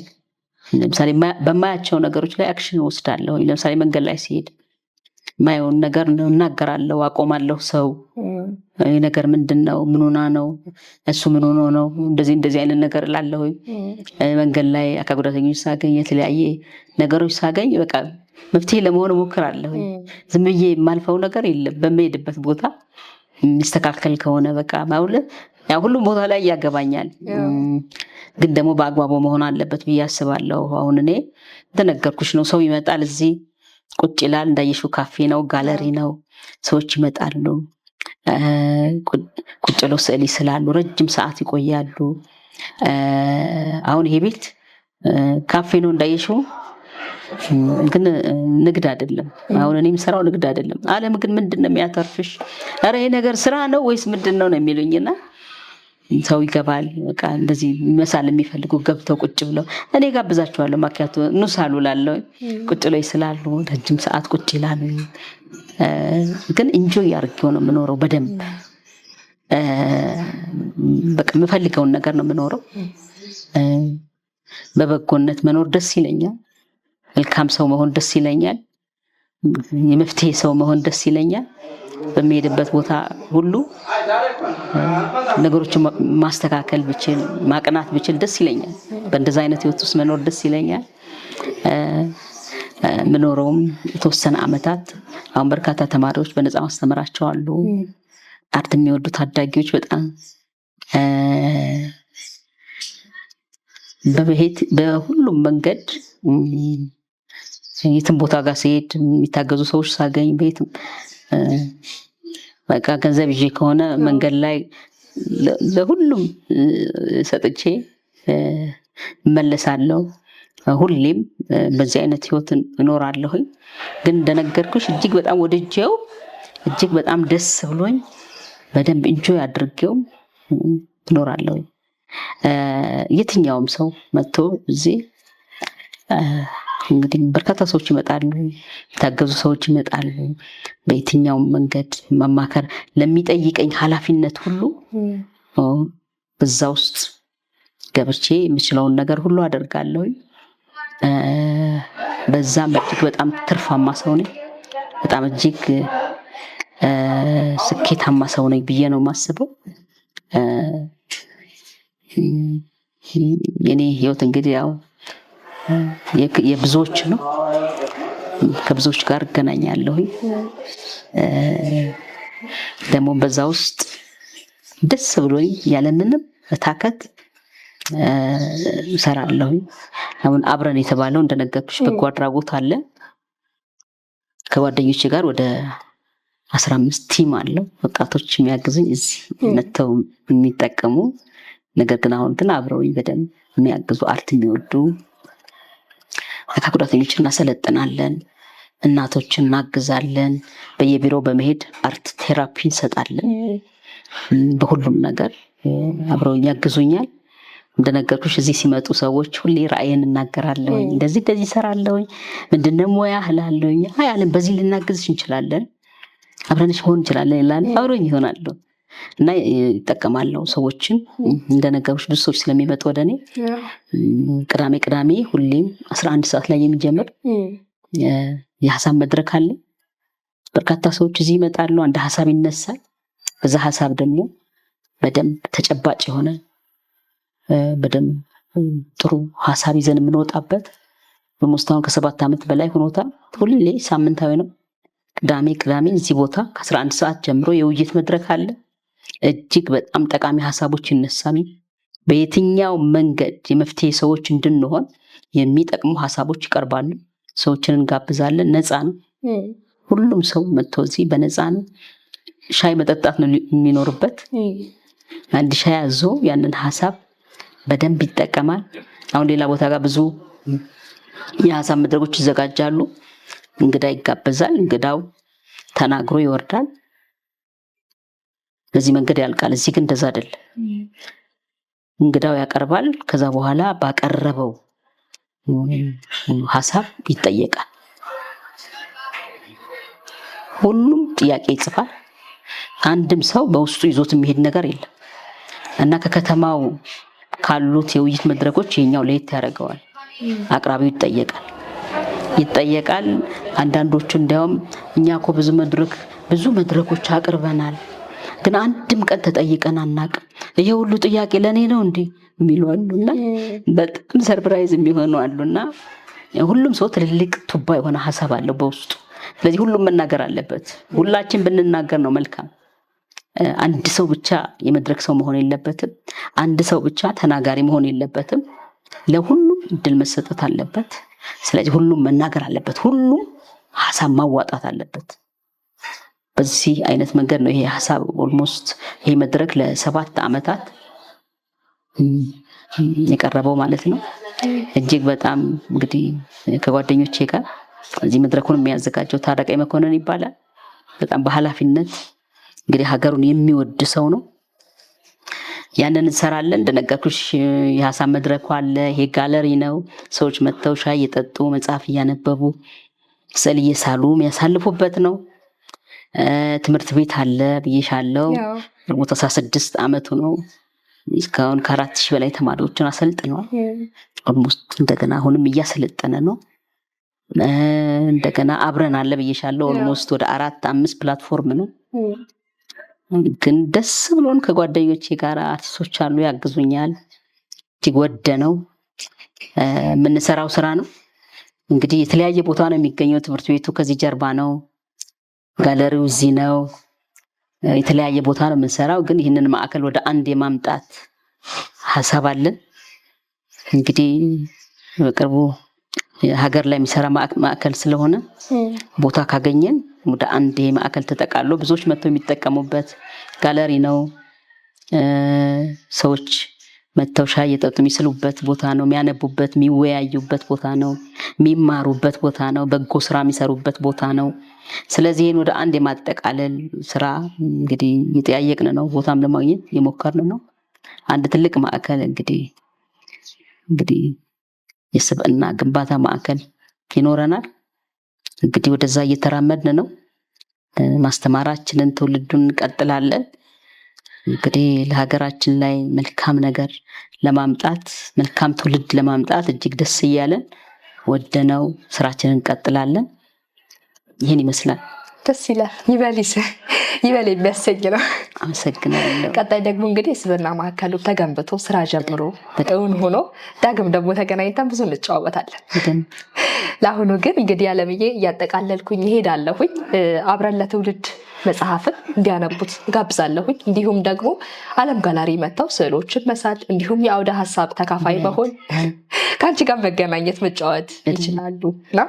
[SPEAKER 2] ለምሳሌ በማያቸው ነገሮች ላይ አክሽን ወስዳለሁ። ለምሳሌ መንገድ ላይ ሲሄድ ማየውን ነገር እናገራለሁ፣ አቆማለሁ። ሰው ይሄ ነገር ምንድነው? ምን ሆና ነው? እሱ ምን ሆኖ ነው? እንደዚህ አይነት ነገር እላለሁ። መንገድ ላይ አካል ጉዳተኞች ሳገኝ የተለያየ ነገሮች ሳገኝ በቃ መፍትሄ ለመሆን እሞክራለሁ። ዝም ብዬ የማልፈው ነገር የለም። በመሄድበት ቦታ የሚስተካከል ከሆነ በቃ ማለት ያ ሁሉም ቦታ ላይ ያገባኛል። ግን ደግሞ በአግባቡ መሆን አለበት ብዬ አስባለሁ። አሁን እኔ እንደነገርኩሽ ነው። ሰው ይመጣል፣ እዚህ ቁጭ ይላል። እንዳየሽው ካፌ ነው፣ ጋለሪ ነው። ሰዎች ይመጣሉ፣ ቁጭ ብለው ስዕል ይስላሉ፣ ረጅም ሰዓት ይቆያሉ። አሁን ይሄ ቤት ካፌ ነው እንዳየሽው፣ ግን ንግድ አይደለም። አሁን እኔ የምሰራው ንግድ አይደለም። ዓለም ግን ምንድን ነው የሚያተርፍሽ? ኧረ ይሄ ነገር ስራ ነው ወይስ ምንድን ነው የሚሉኝና ሰው ይገባል። በቃ እንደዚህ መሳል የሚፈልጉ ገብተው ቁጭ ብለው እኔ ጋብዛቸዋለሁ። ማኪያቶ ኑሳሉ ላለው ቁጭ ብለው ይስላሉ፣ ረጅም ሰዓት ቁጭ ይላሉ። ግን ኢንጆይ ያርገው ነው የምኖረው በደንብ። በቃ የምፈልገውን ነገር ነው የምኖረው። በበጎነት መኖር ደስ ይለኛል። መልካም ሰው መሆን ደስ ይለኛል። የመፍትሄ ሰው መሆን ደስ ይለኛል። በሚሄድበት ቦታ ሁሉ ነገሮችን ማስተካከል ብችል፣ ማቅናት ብችል ደስ ይለኛል። በእንደዛ አይነት ህይወት ውስጥ መኖር ደስ ይለኛል። ምኖረውም የተወሰነ ዓመታት አሁን በርካታ ተማሪዎች በነፃ ማስተምራቸው አሉ። አርት የሚወዱ ታዳጊዎች በጣም በሁሉም መንገድ የትም ቦታ ጋር ሲሄድ የሚታገዙ ሰዎች ሳገኝ ቤትም በቃ ገንዘብ ይዤ ከሆነ መንገድ ላይ ለሁሉም ሰጥቼ እመለሳለሁ። ሁሌም በዚህ አይነት ህይወት እኖራለሁ። ግን እንደነገርኩሽ እጅግ በጣም ወድጄው እጅግ በጣም ደስ ብሎኝ በደንብ ኢንጆይ አድርጌው እኖራለሁ። የትኛውም ሰው መጥቶ እዚህ እንግዲህ በርካታ ሰዎች ይመጣሉ፣ የታገዙ ሰዎች ይመጣሉ። በየትኛውም መንገድ መማከር ለሚጠይቀኝ ኃላፊነት ሁሉ በዛ ውስጥ ገብቼ የምችለውን ነገር ሁሉ አደርጋለሁ። በዛም እጅግ በጣም ትርፋማ ሰው ነኝ። በጣም እጅግ ስኬታማ ሰው ነኝ ብዬ ነው የማስበው። የኔ ህይወት እንግዲህ ያው የብዙዎች ነው። ከብዙዎች ጋር እገናኛለሁ። ደግሞ በዛ ውስጥ ደስ ብሎኝ ያለምንም መታከት እሰራለሁ። አሁን አብረን የተባለው እንደነገርኩሽ በጎ አድራጎት አለ። ከጓደኞቼ ጋር ወደ 15 ቲም አለው ወጣቶች የሚያግዙኝ እዚህ መተው የሚጠቀሙ። ነገር ግን አሁን ግን አብረውኝ በደንብ የሚያግዙ አርት የሚወዱ አካል ጉዳተኞችን እናሰለጥናለን፣ እናቶችን እናግዛለን። በየቢሮው በመሄድ አርት ቴራፒ እንሰጣለን። በሁሉም ነገር አብረውኝ ያግዙኛል። እንደነገርኩሽ እዚህ ሲመጡ ሰዎች ሁሌ ራእይን እናገራለሁ። እንደዚህ እሰራለሁ፣ ምንድነው ሙያ እላለሁ። አይ አለም በዚህ ልናግዝሽ እንችላለን፣ አብረንሽ መሆን እንችላለን ይላል። አብረውኝ ይሆናሉ እና ይጠቀማለሁ። ሰዎችን እንደነገርኩሽ ብዙ ሰዎች ስለሚመጡ ወደ እኔ ቅዳሜ ሁሌም 11 ሰዓት ላይ የሚጀምር የሀሳብ መድረክ አለ። በርካታ ሰዎች እዚህ ይመጣሉ። አንድ ሀሳብ ይነሳል። በዛ ሀሳብ ደግሞ በደንብ ተጨባጭ የሆነ በደንብ ጥሩ ሀሳብ ይዘን የምንወጣበት በሙስታውን ከ7 ዓመት በላይ ሆኖታል። ሁሌ ሳምንታዊ ነው። ቅዳሜ እዚህ ቦታ ከ11 ሰዓት ጀምሮ የውይይት መድረክ አለ። እጅግ በጣም ጠቃሚ ሀሳቦች ይነሳሉ። በየትኛው መንገድ የመፍትሄ ሰዎች እንድንሆን የሚጠቅሙ ሀሳቦች ይቀርባሉ። ሰዎችን እንጋብዛለን። ነፃ ነው። ሁሉም ሰው መጥቶ እዚህ በነፃ ነው። ሻይ መጠጣት ነው የሚኖርበት። አንድ ሻይ አዞ ያንን ሀሳብ በደንብ ይጠቀማል። አሁን ሌላ ቦታ ጋር ብዙ የሀሳብ መድረኮች ይዘጋጃሉ። እንግዳ ይጋበዛል። እንግዳው ተናግሮ ይወርዳል። በዚህ መንገድ ያልቃል። እዚህ ግን እንደዛ አይደለም። እንግዳው ያቀርባል። ከዛ በኋላ ባቀረበው ሀሳብ ይጠየቃል። ሁሉም ጥያቄ ይጽፋል። አንድም ሰው በውስጡ ይዞት የሚሄድ ነገር የለም እና ከከተማው ካሉት የውይይት መድረኮች የኛው ለየት ያደርገዋል። አቅራቢው ይጠየቃል። አንዳንዶቹ እንዲያውም እኛ እኮ ብዙ መድረኮች አቅርበናል፣ ግን አንድም ቀን ተጠይቀን አናውቅም። ይሄ ሁሉ ጥያቄ ለኔ ነው እንዴ የሚሉ አሉና በጣም ሰርፕራይዝ የሚሆኑ አሉና ሁሉም ሰው ትልልቅ ቱባ የሆነ ሀሳብ አለው በውስጡ። ስለዚህ ሁሉም መናገር አለበት። ሁላችን ብንናገር ነው መልካም። አንድ ሰው ብቻ የመድረክ ሰው መሆን የለበትም። አንድ ሰው ብቻ ተናጋሪ መሆን የለበትም። ለሁሉም እድል መሰጠት አለበት። ስለዚህ ሁሉም መናገር አለበት። ሁሉም ሀሳብ ማዋጣት አለበት። በዚህ አይነት መንገድ ነው ይሄ ሀሳብ ኦልሞስት ይሄ መድረክ ለ7 ዓመታት የቀረበው ማለት ነው። እጅግ በጣም እንግዲህ ከጓደኞቼ ጋር እዚህ መድረኩን የሚያዘጋጀው ታረቀኝ መኮንን ይባላል። በጣም በኃላፊነት እንግዲህ ሀገሩን የሚወድ ሰው ነው። ያንን እንሰራለን። እንደነገርኩሽ የሀሳብ መድረኩ አለ። ይሄ ጋለሪ ነው። ሰዎች መጥተው ሻይ እየጠጡ መጽሐፍ እያነበቡ ስዕል እየሳሉ የሚያሳልፉበት ነው። ትምህርት ቤት አለ ብዬሻለሁ። 16 ዓመቱ ነው። እስካሁን ከ4000 በላይ ተማሪዎችን አሰልጥኗል። ኦልሞስት እንደገና አሁንም እያሰለጠነ ነው። እንደገና አብረን አለ ብዬሻለሁ። ኦልሞስት ወደ 4-5 ፕላትፎርም ነው። ግን ደስ ብሎን ከጓደኞቼ ጋር አርቲስቶች አሉ ያግዙኛል። እጅግ ወደነው የምንሰራው ስራ ነው። እንግዲህ የተለያየ ቦታ ነው የሚገኘው። ትምህርት ቤቱ ከዚህ ጀርባ ነው። ጋለሪው እዚህ ነው። የተለያየ ቦታ ነው የምንሰራው። ግን ይህንን ማዕከል ወደ አንድ የማምጣት ሀሳብ አለን። እንግዲህ በቅርቡ ሀገር ላይ የሚሰራ ማዕከል ስለሆነ ቦታ ካገኘን ወደ አንድ ማዕከል ተጠቃሎ ብዙዎች መጥተው የሚጠቀሙበት ጋለሪ ነው። ሰዎች መጥተው ሻይ እየጠጡ የሚስሉበት ቦታ ነው። የሚያነቡበት፣ የሚወያዩበት ቦታ ነው። የሚማሩበት ቦታ ነው። በጎ ስራ የሚሰሩበት ቦታ ነው። ስለዚህ ይህን ወደ አንድ የማጠቃለል ስራ እንግዲህ እየጠያየቅን ነው። ቦታም ለማግኘት የሞከርን ነው። አንድ ትልቅ ማዕከል እንግዲህ የስብዕና ግንባታ ማዕከል ይኖረናል። እንግዲህ ወደዛ እየተራመድን ነው። ማስተማራችንን ትውልዱን እንቀጥላለን። እንግዲህ ለሀገራችን ላይ መልካም ነገር ለማምጣት መልካም ትውልድ ለማምጣት እጅግ ደስ እያለን ወደነው ስራችንን እንቀጥላለን። ይህን ይመስላል።
[SPEAKER 1] ደስ ይላል። ይበል የሚያሰኝ ነው።
[SPEAKER 2] አመሰግናለሁ።
[SPEAKER 1] ቀጣይ ደግሞ እንግዲህ የስብዕና ማዕከሉ ተገንብቶ ስራ ጀምሮ እውን ሆኖ ዳግም ደግሞ ተገናኝተን ብዙ እንጫወታለን። ለአሁኑ ግን እንግዲህ አለምዬ እያጠቃለልኩኝ ይሄዳለሁኝ። አብረን ለትውልድ መጽሐፍን እንዲያነቡት ጋብዛለሁኝ። እንዲሁም ደግሞ አለም ጋላሪ መጥተው ስዕሎችን መሳል እንዲሁም የአውደ ሀሳብ ተካፋይ መሆን ከአንቺ ጋር መገናኘት መጫወት ይችላሉ እና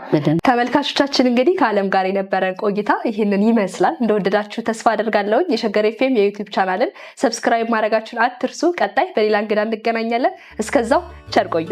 [SPEAKER 1] ተመልካቾቻችን እንግዲህ ከአለም ጋር የነበረን ቆይታ ይህንን ይመስላል። እንደወደዳችሁ ተስፋ አደርጋለሁኝ። የሸገር ኤፍኤም የዩቲዩብ ቻናልን ሰብስክራይብ ማድረጋችሁን አትርሱ። ቀጣይ በሌላ እንግዳ እንገናኛለን። እስከዛው ቸር ቆዩ።